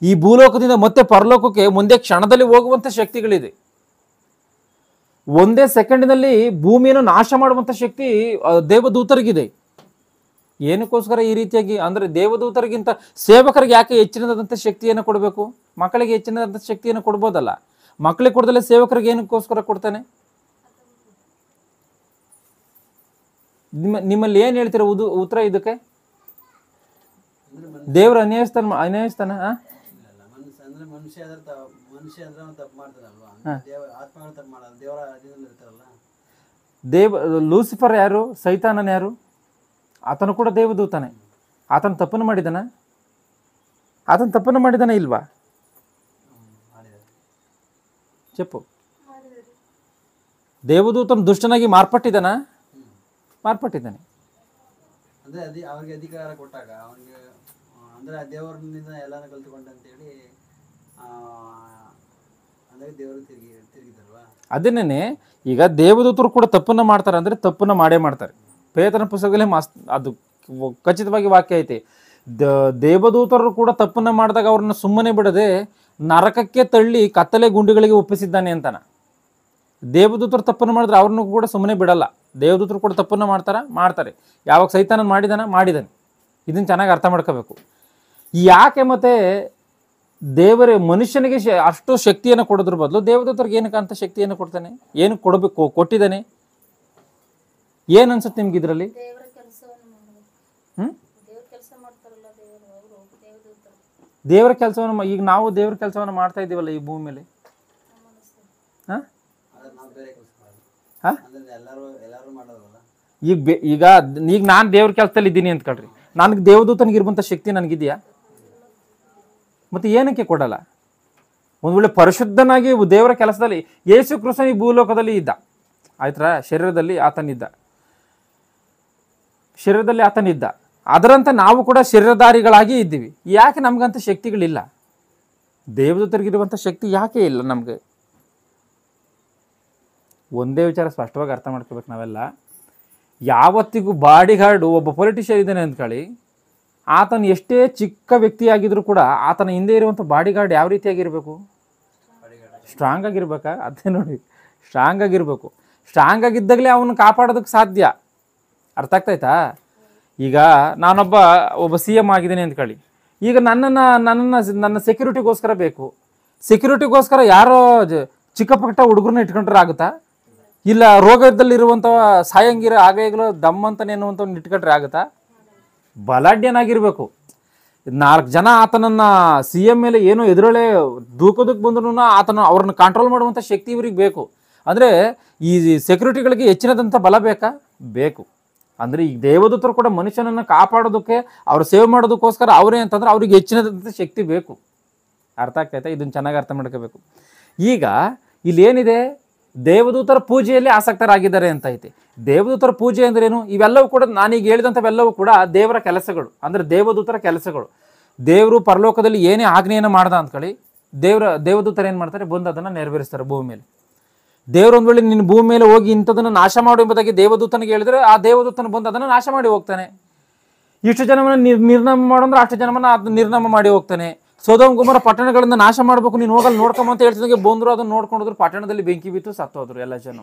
[SPEAKER 1] ಈ ಭೂಲೋಕದಿಂದ ಮತ್ತೆ ಪರಲೋಕಕ್ಕೆ ಮುಂದೆ ಕ್ಷಣದಲ್ಲಿ ಹೋಗುವಂಥ ಶಕ್ತಿಗಳಿದೆ. ಒಂದೇ ಸೆಕೆಂಡಿನಲ್ಲಿ ಭೂಮಿಯನ್ನು ನಾಶ ಮಾಡುವಂಥ ಶಕ್ತಿ ದೇವದೂತರಿಗಿದೆ. ಏನಕ್ಕೋಸ್ಕರ ಈ ರೀತಿಯಾಗಿ ಅಂದರೆ, ದೇವದೂತರಿಗಿಂತ ಸೇವಕರಿಗೆ ಯಾಕೆ ಹೆಚ್ಚಿನದಾದಂಥ ಶಕ್ತಿಯನ್ನು ಕೊಡಬೇಕು? ಮಕ್ಕಳಿಗೆ ಹೆಚ್ಚಿನದಾದಂಥ ಶಕ್ತಿಯನ್ನು ಕೊಡ್ಬೋದಲ್ಲ. ಮಕ್ಕಳಿಗೆ ಕೊಡದಲ್ಲೇ ಸೇವಕರಿಗೆ ಏನಕ್ಕೋಸ್ಕರ ಕೊಡ್ತಾನೆ? ನಿಮ್ಮಲ್ಲಿ ಏನು ಹೇಳ್ತೀರ ಉತ್ತರ ಇದಕ್ಕೆ? ದೇವರು ಅನ್ಯಾಯಿಸ್ತಾನ? ಲೂಸಿಫರ್ ಯಾರು? ಸೈತಾನನ್ ಯಾರು? ಆತನು ಕೂಡ ದೇವದೂತನೇ. ಆತನ ತಪ್ಪನ್ನು ಮಾಡಿದಾನ? ಆತನ ತಪ್ಪನ್ನು ಮಾಡಿದಾನ ಇಲ್ವಾ? చెప్పు. ದೇವದೂತನ ದುಷ್ಟನಾಗಿ ಮಾರ್ಪಟ್ಟಿದ್ದಾನ? ಮಾರ್ಪಟ್ಟಿದ್ದಾನೆ.
[SPEAKER 3] ಅಂದ್ರೆ ಅವರಿಗೆ ಅಧಿಕಾರ ಕೊಟ್ಟಾಗ ಅವನಿಗೆ ಅಂದ್ರೆ ದೇವರಿಂದ ಎಲ್ಲಾನು ಕಲ್ತ್ಕೊಂಡ ಅಂತ ಹೇಳಿ ಅಂದ್ರೆ ದೇವರು ತಿರುಗಿದಲ್ವಾ?
[SPEAKER 1] ಅದನ್ನೇ ಈಗ ದೇವದೂತರು ಕೂಡ ತಪ್ಪನ್ನ ಮಾಡ್ತಾರೆ ಅಂದರೆ ತಪ್ಪನ್ನ ಮಾಡೇ ಮಾಡ್ತಾರೆ. ಪೇತ್ರನ ಪುಸ್ತಕದಲ್ಲಿ ಅದು ಖಚಿತವಾಗಿ ವಾಕ್ಯ ಐತಿ. ದೇವದೂತರು ಕೂಡ ತಪ್ಪನ್ನ ಮಾಡಿದಾಗ ಅವ್ರನ್ನ ಸುಮ್ಮನೆ ಬಿಡದೆ ನರಕಕ್ಕೆ ತಳ್ಳಿ ಕತ್ತಲೆ ಗುಂಡಿಗಳಿಗೆ ಒಪ್ಪಿಸಿದ್ದಾನೆ ಅಂತಾನ. ದೇವದೂತರು ತಪ್ಪನ್ನು ಮಾಡಿದ್ರೆ ಅವ್ರನ್ನೂ ಕೂಡ ಸುಮ್ಮನೆ ಬಿಡಲ್ಲ. ದೇವದೂತರು ಕೂಡ ತಪ್ಪನ್ನು ಮಾಡ್ತಾರೆ. ಯಾವಾಗ ಸೈತಾನನ ಮಾಡಿದಾನೆ. ಇದನ್ನು ಚೆನ್ನಾಗಿ ಅರ್ಥ ಮಾಡ್ಕೋಬೇಕು. ಯಾಕೆ ಮತ್ತೆ ದೇವರೇ ಮನುಷ್ಯನಿಗೆ ಅಷ್ಟು ಶಕ್ತಿಯನ್ನು ಕೊಡೋದ್ರ ಬದಲು ದೇವದೂತರಿಗೆ ಏನಕ್ಕೆ ಅಂತ ಶಕ್ತಿಯನ್ನು ಕೊಡ್ತಾನೆ? ಏನು ಕೊಟ್ಟಿದ್ದಾನೆ? ಏನು ಅನ್ಸುತ್ತೆ ನಿಮ್ಗೆ ಇದರಲ್ಲಿ? ದೇವರ ಕೆಲಸವನ್ನು ಈಗ ನಾವು ದೇವರ ಕೆಲಸವನ್ನು ಮಾಡ್ತಾ ಇದ್ದೀವಲ್ಲ ಈ ಭೂಮಿ ಮೇಲೆ. ಈಗ ನಾನು ದೇವ್ರ ಕೆಲಸದಲ್ಲಿ ಇದ್ದೀನಿ ಅಂತ ಕೇಳ್ರಿ, ನನಗೆ ದೇವದೂತನಿಗೆ ಇರುವಂಥ ಶಕ್ತಿ ನನಗಿದೆಯಾ? ಮತ್ತೆ ಏನಕ್ಕೆ ಕೊಡಲ್ಲ? ಒಂದು ವೇಳೆ ಪರಿಶುದ್ಧನಾಗಿ ದೇವರ ಕೆಲಸದಲ್ಲಿ ಯೇಸು ಕ್ರಿಸ್ತನ ಈ ಭೂಲೋಕದಲ್ಲಿ ಇದ್ದ, ಆಯ್ತಾ? ಶರೀರದಲ್ಲಿ ಆತನಿದ್ದ. ಅದರಂತೆ ನಾವು ಕೂಡ ಶರೀರಧಾರಿಗಳಾಗಿ ಇದ್ದೀವಿ. ಯಾಕೆ ನಮ್ಗಂತ ಶಕ್ತಿಗಳಿಲ್ಲ? ದೇವದೂತರಿಗಿರುವಂಥ ಶಕ್ತಿ ಯಾಕೆ ಇಲ್ಲ ನಮಗೆ? ಒಂದೇ ವಿಚಾರ ಸ್ಪಷ್ಟವಾಗಿ ಅರ್ಥ ಮಾಡ್ಕೋಬೇಕು ನಾವೆಲ್ಲ. ಯಾವತ್ತಿಗೂ ಬಾಡಿಗಾರ್ಡು ಒಬ್ಬ ಪೊಲಿಟಿಷಿಯನ್ ಇದ್ದಾನೆ ಅಂದ್ಕೊಳ್ಳಿ, ಆತನ ಎಷ್ಟೇ ಚಿಕ್ಕ ವ್ಯಕ್ತಿಯಾಗಿದ್ರೂ ಕೂಡ ಆತನ ಹಿಂದೆ ಇರುವಂಥ ಬಾಡಿಗಾರ್ಡ್ ಯಾವ ರೀತಿಯಾಗಿರಬೇಕು? ಸ್ಟ್ರಾಂಗ್ ಆಗಿರ್ಬೇಕಾ? ಅದೇ ನೋಡಿ, ಸ್ಟ್ರಾಂಗ್ ಆಗಿರಬೇಕು. ಸ್ಟ್ರಾಂಗ್ ಆಗಿದ್ದಾಗಲೇ ಅವನು ಕಾಪಾಡೋದಕ್ಕೆ ಸಾಧ್ಯ. ಅರ್ಥ ಆಗ್ತಾಯ್ತಾ? ಈಗ ನಾನೊಬ್ಬ CM ಆಗಿದ್ದೀನಿ ಅಂದ್ಕೊಳ್ಳಿ. ಈಗ ನನ್ನ ಸೆಕ್ಯೂರಿಟಿಗೋಸ್ಕರ ಬೇಕು. ಸೆಕ್ಯೂರಿಟಿಗೋಸ್ಕರ ಯಾರೋ ಚಿಕ್ಕ ಪುಟ್ಟ ಹುಡುಗರನ್ನ ಇಟ್ಕೊಂಡ್ರೆ ಆಗುತ್ತಾ? ಇಲ್ಲ ರೋಗದಲ್ಲಿರುವಂಥ ಸಾಯಂಗಿರ ಆಗೇಗಲೂ ದಮ್ಮಂತನೇನುವಂಥವ್ನ ಇಟ್ಕೊಂಡ್ರೆ ಆಗುತ್ತಾ? ಬಲಾಢ್ಯನಾಗಿರ್ಬೇಕು. 4 ಜನ ಆತನನ್ನು CM ಮೇಲೆ ಏನೋ ಎದುರೊಳೆ ದೂಕೋದಕ್ಕೆ ಬಂದ್ರೂ ಅವ್ರನ್ನ ಕಂಟ್ರೋಲ್ ಮಾಡುವಂಥ ಶಕ್ತಿ ಇವ್ರಿಗೆ ಬೇಕು. ಅಂದರೆ ಈ ಸೆಕ್ಯೂರಿಟಿಗಳಿಗೆ ಹೆಚ್ಚಿನದಂಥ ಬಲ ಬೇಕು. ಅಂದರೆ ಈಗ ದೇವದೂತರು ಕೂಡ ಮನುಷ್ಯನನ್ನು ಕಾಪಾಡೋದಕ್ಕೆ, ಅವ್ರು ಸೇವ್ ಮಾಡೋದಕ್ಕೋಸ್ಕರ ಅವರೇ ಅಂತಂದ್ರೆ ಅವ್ರಿಗೆ ಹೆಚ್ಚಿನದಂಥ ಶಕ್ತಿ ಬೇಕು. ಅರ್ಥ ಆಗ್ತಾಯ್ತಾ? ಇದನ್ನು ಚೆನ್ನಾಗಿ ಅರ್ಥ ಮಾಡ್ಕೋಬೇಕು. ಈಗ ಇಲ್ಲೇನಿದೆ? ದೇವದೂತರ ಪೂಜೆಯಲ್ಲಿ ಆಸಕ್ತರಾಗಿದ್ದಾರೆ ಅಂತ ಐತಿ. ದೇವದೂತರ ಪೂಜೆ ಅಂದ್ರೇನು? ಇವೆಲ್ಲವೂ ಕೂಡ ನಾನೀಗ ಹೇಳಿದಂಥವೆಲ್ಲವೂ ಕೂಡ ದೇವರ ಕೆಲಸಗಳು, ಅಂದರೆ ದೇವದೂತರ ಕೆಲಸಗಳು. ದೇವರು ಪರಲೋಕದಲ್ಲಿ ಏನೇ ಆಜ್ಞೆಯನ್ನು ಮಾಡ್ದ ಅಂದ್ಕೊಳ್ಳಿ, ದೇವದೂತರು ಏನು ಮಾಡ್ತಾರೆ? ಬಂದು ಅದನ್ನು ನೆರವೇರಿಸ್ತಾರೆ ಭೂಮಿ ಮೇಲೆ. ದೇವರು ಒಂದು ವೇಳೆ ನಿನ್ನ ಭೂಮಿ ಮೇಲೆ ಹೋಗಿ ಇಂಥದನ್ನು ನಾಶ ಮಾಡು ಎಂಬುದಾಗಿ ದೇವದೂತನಿಗೆ ಹೇಳಿದ್ರೆ ಆ ದೇವದೂತನ ಬಂದು ಅದನ್ನು ನಾಶ ಮಾಡಿ ಹೋಗ್ತಾನೆ. ಇಷ್ಟು ಜನವನ್ನ ನಿರ್ನಾಮ ಮಾಡೋಂದ್ರೆ ಅಷ್ಟು ಜನವನ್ನ ಅದನ್ನ ನಿರ್ನಾಮ ಮಾಡಿ ಹೋಗ್ತಾನೆ. ಸೊದೋಮ್ ಗೊಮೋರ ಪಟ್ಟಣಗಳಿಂದ ನಾಶ ಮಾಡಬೇಕು, ನೀನು ಹೋಗಲ್ಲಿ ನೋಡ್ಕೊಂಬ ಅಂತ ಹೇಳ್ತಿದ್ದಂಗೆ ಬಂದರು, ಅದನ್ನು ನೋಡ್ಕೊಂಡ್ರು, ಪಟ್ಟಣದಲ್ಲಿ ಬೆಂಕಿ ಬಿತ್ತು, ಸತ್ತೋದ್ರು ಎಲ್ಲ ಜನ.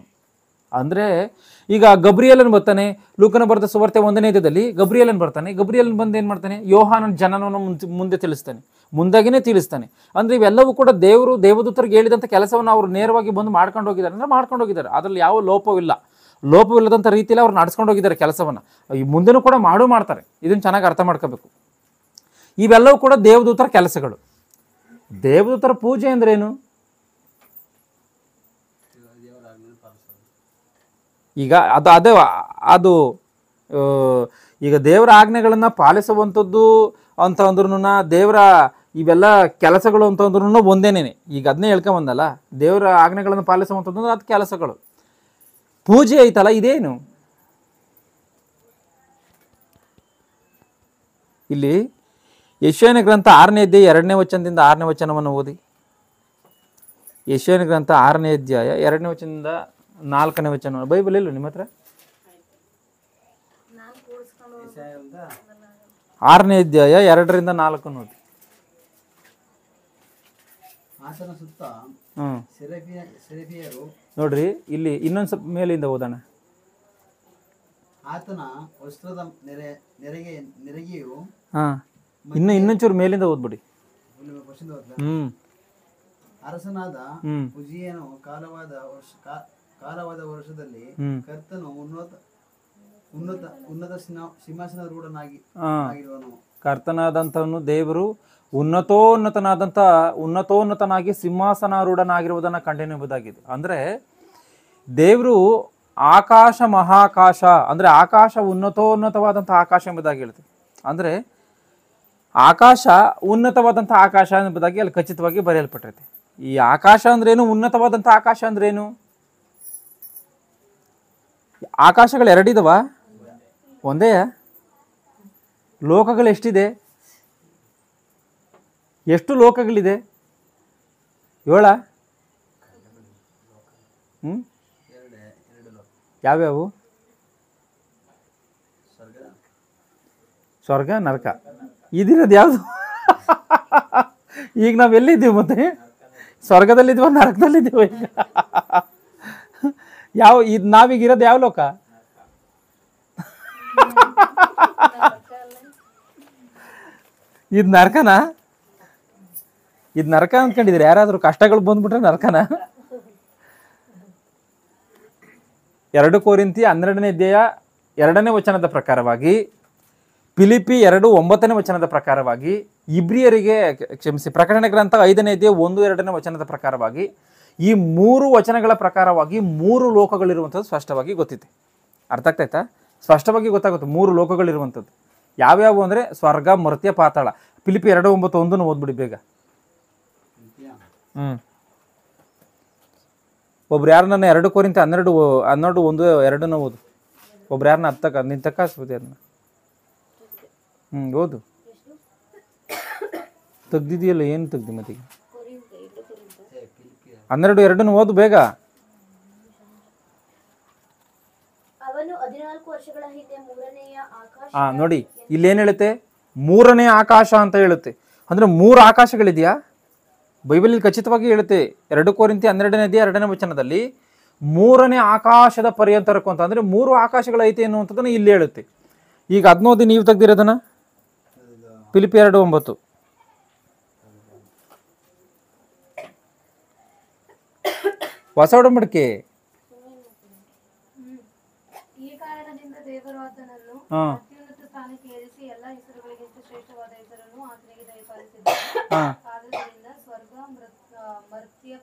[SPEAKER 1] ಅಂದರೆ ಈಗ ಗಬ್ರಿಯೇಲನ್ ಬರ್ತಾನೆ, ಲೂಕನ ಬರೆದ ಸುವಾರ್ತೆ 1ನೇ ಅಧ್ಯಾಯದಲ್ಲಿ ಗಬ್ರಿಯೇಲನ್ ಬರ್ತಾನೆ. ಗಬ್ರಿಯೇಲನ್ ಬಂದು ಏನು ಮಾಡ್ತಾನೆ? ಯೋಹಾನನ ಜನನವನ್ನು ಮುಂದೆ ತಿಳಿಸ್ತಾನೆ. ಅಂದರೆ ಇವೆಲ್ಲವೂ ಕೂಡ ದೇವದೂತರಿಗೆ ಹೇಳಿದಂಥ ಕೆಲಸವನ್ನು ಅವರು ನೇರವಾಗಿ ಬಂದು ಮಾಡ್ಕೊಂಡು ಹೋಗಿದ್ದಾರೆ. ಅದರಲ್ಲಿ ಯಾವ ಲೋಪವಿಲ್ಲದಂಥ ರೀತಿಯಲ್ಲಿ ಅವ್ರು ನಡ್ಸ್ಕೊಂಡು ಹೋಗಿದ್ದಾರೆ ಕೆಲಸವನ್ನು. ಈ ಮುಂದೆನೂ ಕೂಡ ಮಾಡ್ತಾರೆ. ಇದನ್ನು ಚೆನ್ನಾಗಿ ಅರ್ಥ ಮಾಡ್ಕೋಬೇಕು. ಇವೆಲ್ಲವೂ ಕೂಡ ದೇವದೂತರ ಕೆಲಸಗಳು. ದೇವದೂತರ ಪೂಜೆ ಅಂದ್ರೇನು? ಈಗ ಅದು ಈಗ ದೇವರ ಆಜ್ಞೆಗಳನ್ನು ಪಾಲಿಸುವಂಥದ್ದು ಅಂತ ಅಂದ್ರೂ, ದೇವರ ಇವೆಲ್ಲ ಕೆಲಸಗಳು ಅಂತ ಅಂದ್ರೂ ಒಂದೇನೇನೆ. ಈಗ ಅದನ್ನೇ ಹೇಳ್ಕೊಂಬಂದಲ್ಲ, ದೇವರ ಆಜ್ಞೆಗಳನ್ನು ಪಾಲಿಸುವಂಥದ್ದು ಅದು ಕೆಲಸಗಳು. ಪೂಜೆ ಐತಲ್ಲ, ಇದೇನು? ಇಲ್ಲಿ ಯೆಶಾಯನ ಗ್ರಂಥ 6ನೇ ಅಧ್ಯಾಯ 2ನೇ ವಚನದಿಂದ 6ನೇ ವಚನವನ್ನು ಓದಿ. ಯೆಶಾಯನ ಗ್ರಂಥ 6ನೇ ಅಧ್ಯಾಯ 2ನೇ ವಚನದಿಂದ 4ನೇ ವಚನ. ಬೈಬಲ್ ಇಲ್ಲ ನಿಮ್ಮ ಹತ್ರ? 6ನೇ ಅಧ್ಯಾಯ 2ರಿಂದ 4 ಓದಿ. ನೋಡ್ರಿ, ಇಲ್ಲಿ ಇನ್ನೊಂದು ಸ್ವಲ್ಪ ಮೇಲಿಂದ ಓದೋಣ.
[SPEAKER 3] ಆತನ ವಸ್ತ್ರದ ನೆರೆಗೆಯು
[SPEAKER 1] ಇನ್ನೊಂಚೂರು ಮೇಲಿಂದ ಓದ್ಬಿಡಿ.
[SPEAKER 3] ಅರಸನಾದ ಉಜ್ಜಿಯನು ಕಾಲವಾದ ವರ್ಷದಲ್ಲಿ ಕರ್ತನು ಉನ್ನತ ಸಿಂಹಾಸನರೂಢನಾಗಿರುವನು.
[SPEAKER 1] ಕರ್ತನಾದಂಥವನು ದೇವರು ಉನ್ನತೋನ್ನತನಾಗಿ ಸಿಂಹಾಸನಾರೂಢನಾಗಿರುವುದನ್ನು ಕಂಡೆನೆಂಬುದಾಗಿದೆ. ಅಂದರೆ ದೇವರು ಆಕಾಶ ಮಹಾಕಾಶ, ಅಂದರೆ ಆಕಾಶ ಉನ್ನತೋನ್ನತವಾದಂಥ ಆಕಾಶ ಎಂಬುದಾಗಿ ಹೇಳ್ತೀವಿ. ಅಂದರೆ ಆಕಾಶ ಉನ್ನತವಾದಂಥ ಆಕಾಶ ಎಂಬುದಾಗಿ ಅಲ್ಲಿ ಖಚಿತವಾಗಿ ಬರೆಯಲ್ಪಟ್ಟಿರುತ್ತೆ. ಈ ಆಕಾಶ ಅಂದ್ರೇನು? ಉನ್ನತವಾದಂಥ ಆಕಾಶ ಅಂದ್ರೇನು? ಆಕಾಶಗಳು ಎರಡಿದವ? ಒಂದೇ? ಲೋಕಗಳು ಎಷ್ಟಿದೆ? ಎಷ್ಟು ಲೋಕಗಳಿದೆ? 7? ಹ್ಞೂ
[SPEAKER 3] ಎರಡು ಲೋಕ.
[SPEAKER 1] ಯಾವ್ಯಾವು?
[SPEAKER 3] ಸ್ವರ್ಗ,
[SPEAKER 1] ಸ್ವರ್ಗ, ನರಕ. ಇದಿರೋದು ಯಾವುದು? ಈಗ ನಾವು ಎಲ್ಲಿದ್ದೀವಿ ಮತ್ತೆ? ಸ್ವರ್ಗದಲ್ಲಿದ್ದೀವ, ನರಕದಲ್ಲಿದ್ದೀವ? ಈಗ ಯಾವ ಇದು ನಾವೀಗ ಇರೋದು ಯಾವ ಲೋಕ? ಇದು ನರಕನಾ? ಇದು ನರಕ ಅಂದ್ಕೊಂಡಿದ್ದೀರಿ ಯಾರಾದರೂ? ಕಷ್ಟಗಳು ಬಂದ್ಬಿಟ್ರೆ ನರಕನ? 2 ಕೊರಿಂಥಿ 12ನೇ ಅಧ್ಯಾಯ 2ನೇ ವಚನದ ಪ್ರಕಾರವಾಗಿ, ಫಿಲಿಪ್ಪಿ 2:9ನೇ ವಚನದ ಪ್ರಕಾರವಾಗಿ, ಇಬ್ರಿಯರಿಗೆ ಕ್ಷಮಿಸಿ ಪ್ರಕಟಣೆ ಗ್ರಂಥ 5ನೇ ಅಧ್ಯಾಯ 1-2ನೇ ವಚನದ ಪ್ರಕಾರವಾಗಿ, ಈ 3 ವಚನಗಳ ಪ್ರಕಾರವಾಗಿ 3 ಲೋಕಗಳಿರುವಂಥದ್ದು ಸ್ಪಷ್ಟವಾಗಿ ಗೊತ್ತಿದೆ. ಅರ್ಥ ಆಗ್ತಾಯ್ತಾ? ಸ್ಪಷ್ಟವಾಗಿ ಗೊತ್ತಾಗುತ್ತೆ 3 ಲೋಕಗಳಿರುವಂಥದ್ದು ಯಾವ್ಯಾವು ಅಂದರೆ ಸ್ವರ್ಗ, ಮರ್ತ್ಯ, ಪಾತಾಳ. ಫಿಲಿಪ್ಪಿ 2:9 ಓದ್ಬಿಡಿ ಬೇಗ. ಒಬ್ರು ಯಾರನ್ನ 2 ಕೊರಿಂಥಿ 12:1-2 ಓದು. ಒಬ್ರು ಯಾರನ್ನ ಹತ್ತಕ್ಕ ನಿಂತಕ್ಕ ಹಾಸ್ಬೋದು ಅದನ್ನ. ಓದು. ತೆಗ್ದಿದೆಯಲ್ಲ, ಏನು ತೆಗ್ದಿ ಮತ್ತೆ? 12:2 ಓದು ಬೇಗ.
[SPEAKER 2] ಅವನು 14 ವರ್ಷಗಳ ಹಿಂದೆ ಮೂರನೆಯ ಆಕಾಶ.
[SPEAKER 1] ನೋಡಿ ಇಲ್ಲೇನು ಹೇಳುತ್ತೆ? 3ನೇ ಆಕಾಶ ಅಂತ ಹೇಳುತ್ತೆ. ಅಂದ್ರೆ 3 ಆಕಾಶಗಳಿದೆಯಾ? ಬೈಬಲಲ್ಲಿ ಖಚಿತವಾಗಿ ಹೇಳುತ್ತೆ. 2 ಕೊರಿಂಥಿ 12ನೇ ಅಧ್ಯಾಯ 2ನೇ ವಚನದಲ್ಲಿ 3ನೇ ಆಕಾಶದ ಪರ್ಯಂತರಕ್ಕೂ ಅಂತ ಅಂದ್ರೆ 3 ಆಕಾಶಗಳೈತೆ ಅನ್ನುವಂಥದ್ದನ್ನ ಇಲ್ಲಿ ಹೇಳುತ್ತೆ. ಈಗ ಅದನ್ನೋದಿ ನೀವು ತೆಗ್ದಿರೋದನ್ನ ಫಿಲಿಪ್ಪಿ 2:9. ಹೊಸ ಒಡಂಬಡಿಕೆ.
[SPEAKER 2] ಈ ಕಾರಣದಿಂದ ದೇವರು ಆತನನ್ನು ಅತ್ಯುನ್ನತ ಸ್ಥಾನಕ್ಕೆ ಏರಿಸಿ ಎಲ್ಲ ಹೆಸರುಗಳಿಗಿಂತ ಶ್ರೇಷ್ಠವಾದ ಹೆಸರನ್ನು ಆತನಿಗೆ ದಯಪಾಲಿಸಿದ್ದಾನೆ. ಆದುದರಿಂದ ಸ್ವರ್ಗ, ಮರ್ತ್ಯ,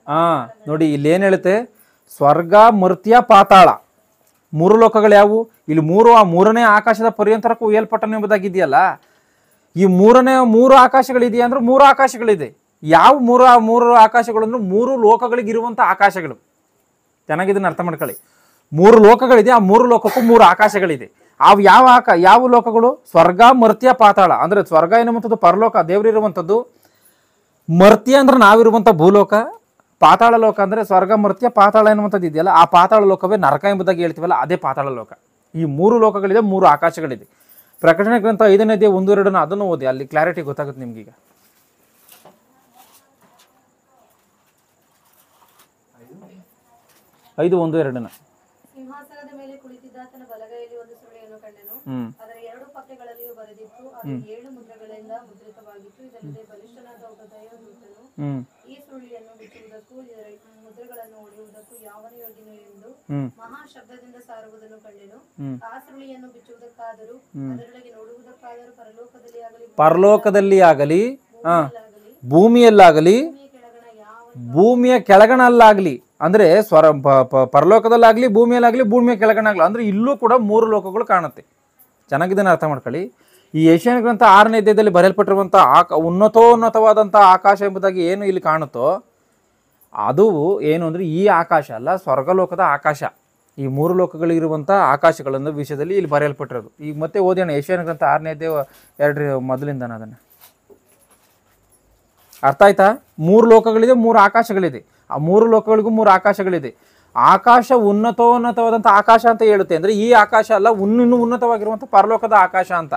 [SPEAKER 1] ನೋಡಿ ಇಲ್ಲಿ ಏನ್ ಹೇಳುತ್ತೆ? ಸ್ವರ್ಗ, ಮರ್ತ್ಯ, ಪಾತಾಳ 3 ಲೋಕಗಳು ಯಾವುವು? ಇಲ್ಲಿ 3ನೇ ಆಕಾಶದ ಪರ್ಯಂತರಕ್ಕೂ ಒಯ್ಯಲ್ಪಟ್ಟನು ಎಂಬುದಾಗಿದೆಯಲ್ಲ. ಈ 3 ಆಕಾಶಗಳಿದೆಯಾ ಅಂದ್ರೆ 3 ಆಕಾಶಗಳಿದೆ. ಯಾವ 3 ಆಕಾಶಗಳು ಅಂದ್ರೆ 3 ಲೋಕಗಳಿಗಿರುವಂಥ ಆಕಾಶಗಳು. ಚೆನ್ನಾಗಿ ಇದನ್ನ ಅರ್ಥ ಮಾಡ್ಕೊಳ್ಳಿ. 3 ಲೋಕಗಳಿದೆ, ಆ 3 ಲೋಕಕ್ಕೂ 3 ಆಕಾಶಗಳಿದೆ. ಅವು ಯಾವ ಲೋಕಗಳು? ಸ್ವರ್ಗ, ಮರ್ತ್ಯ, ಪಾತಾಳ. ಅಂದ್ರೆ ಸ್ವರ್ಗ ಎನ್ನುವಂಥದ್ದು ಪರಲೋಕ, ದೇವರಿರುವಂಥದ್ದು. ಮರ್ತ್ಯ ಅಂದ್ರೆ ನಾವಿರುವಂಥ ಭೂಲೋಕ. ಪಾತಾಳ ಲೋಕ ಅಂದ್ರೆ ಸ್ವರ್ಗ, ಮರ್ತ್ಯ, ಪಾತಾಳ ಎನ್ನುವಂಥದ್ದು ಇದೆಯಲ್ಲ, ಆ ಪಾತಾಳ ಲೋಕವೇ ನರಕ ಎಂಬುದಾಗಿ ಹೇಳ್ತೀವಲ್ಲ, ಅದೇ ಪಾತಾಳ ಲೋಕ. ಈ 3 ಲೋಕಗಳಿದೆ, 3 ಆಕಾಶಗಳಿದೆ. ಪ್ರಕಟಣೆ ಗ್ರಂಥ 5ನೇ ಅಧ್ಯಾಯ 1-2 ಅದನ್ನು ಓದಿ, ಅಲ್ಲಿ ಕ್ಲಾರಿಟಿ ಗೊತ್ತಾಗುತ್ತೆ ನಿಮ್ಗೀಗ. 5:1-2.
[SPEAKER 2] ಸಿಂಹಾಸನದ ಮೇಲೆ ಕುಳಿತಿದ್ದಾತನ ಬಲಗೈಯಲ್ಲಿ ಒಂದು ಸುರುಳಿಯನ್ನು ಕಂಡೆನು. ಅದರ 2 ಪಕ್ಕಗಳಲ್ಲಿಯೂ ಬರೆದಿತ್ತು. ಅದು 7 ಮುದ್ರೆಗಳಿಂದ ಮುದ್ರಿತವಾಗಿತ್ತು. ಇದಲ್ಲದೆ ಬಲಿಷ್ಠನಾದ ಒಬ್ಬ ದೈವದೂತನು ಈ ಸುರುಳಿಯನ್ನು ಬಿಚ್ಚುವುದಕ್ಕೂ ಇದರ ಮುದ್ರೆಗಳನ್ನು ಒಡೆಯುವುದಕ್ಕೂ ಯಾವನು ಯೋಗ್ಯನು ಎಂದು ಮಹಾ ಶಬ್ದದಿಂದ ಸಾರುವುದನ್ನು ಕಂಡೆನು. ಆ ಸುರುಳಿಯನ್ನು ಬಿಚ್ಚುವುದಕ್ಕಾದರೂ ಅದರೊಳಗೆ ನೋಡುವುದಕ್ಕಾದರೂ ಪರಲೋಕದಲ್ಲಿ ಆಗಲಿ
[SPEAKER 1] ಭೂಮಿಯಲ್ಲಾಗಲಿ ಭೂಮಿಯ ಕೆಳಗಣಲ್ಲಾಗಲಿ ಅಂದ್ರೆ ಪರಲೋಕದಲ್ಲಾಗ್ಲಿ ಭೂಮಿಯಲ್ಲಾಗ್ಲಿ ಭೂಮಿಯ ಕೆಳಗಣಾಗ್ಲಿ ಅಂದ್ರೆ ಇಲ್ಲೂ ಕೂಡ 3 ಲೋಕಗಳು ಕಾಣುತ್ತೆ. ಚೆನ್ನಾಗಿದ್ದನ್ನು ಅರ್ಥ ಮಾಡ್ಕೊಳ್ಳಿ. ಈ ಏಷ್ಯಾನ ಗ್ರಂಥ 6ನೇ ಅಧ್ಯಾಯದಲ್ಲಿ ಬರೆಯಲ್ಪಟ್ಟಿರುವಂಥ ಉನ್ನತೋನ್ನತವಾದಂಥ ಆಕಾಶ ಎಂಬುದಾಗಿ ಏನು ಇಲ್ಲಿ ಕಾಣುತ್ತೋ ಅದು ಏನು ಅಂದರೆ ಈ ಆಕಾಶ ಅಲ್ಲ, ಸ್ವರ್ಗಲೋಕದ ಆಕಾಶ. ಈ 3 ಲೋಕಗಳಿರುವಂಥ ಆಕಾಶಗಳನ್ನು ವಿಷಯದಲ್ಲಿ ಇಲ್ಲಿ ಬರೆಯಲ್ಪಟ್ಟಿರೋದು. ಈಗ ಮತ್ತೆ ಓದೋಣ ಏಷ್ಯಾನ ಗ್ರಂಥ 6ನೇ ಅಧ್ಯಾಯ 2 ಮೊದಲಿಂದ ಅದನ್ನು. ಅರ್ಥ ಆಯ್ತಾ? 3 ಲೋಕಗಳಿದೆ, 3 ಆಕಾಶಗಳಿದೆ. ಆ 3 ಲೋಕಗಳಿಗೂ 3 ಆಕಾಶಗಳಿದೆ. ಆಕಾಶ ಉನ್ನತೋನ್ನತವಾದಂಥ ಆಕಾಶ ಅಂತ ಹೇಳುತ್ತೆ. ಅಂದರೆ ಈ ಆಕಾಶ ಅಲ್ಲ, ಇನ್ನೂ ಉನ್ನತವಾಗಿರುವಂಥ ಪರಲೋಕದ ಆಕಾಶ ಅಂತ.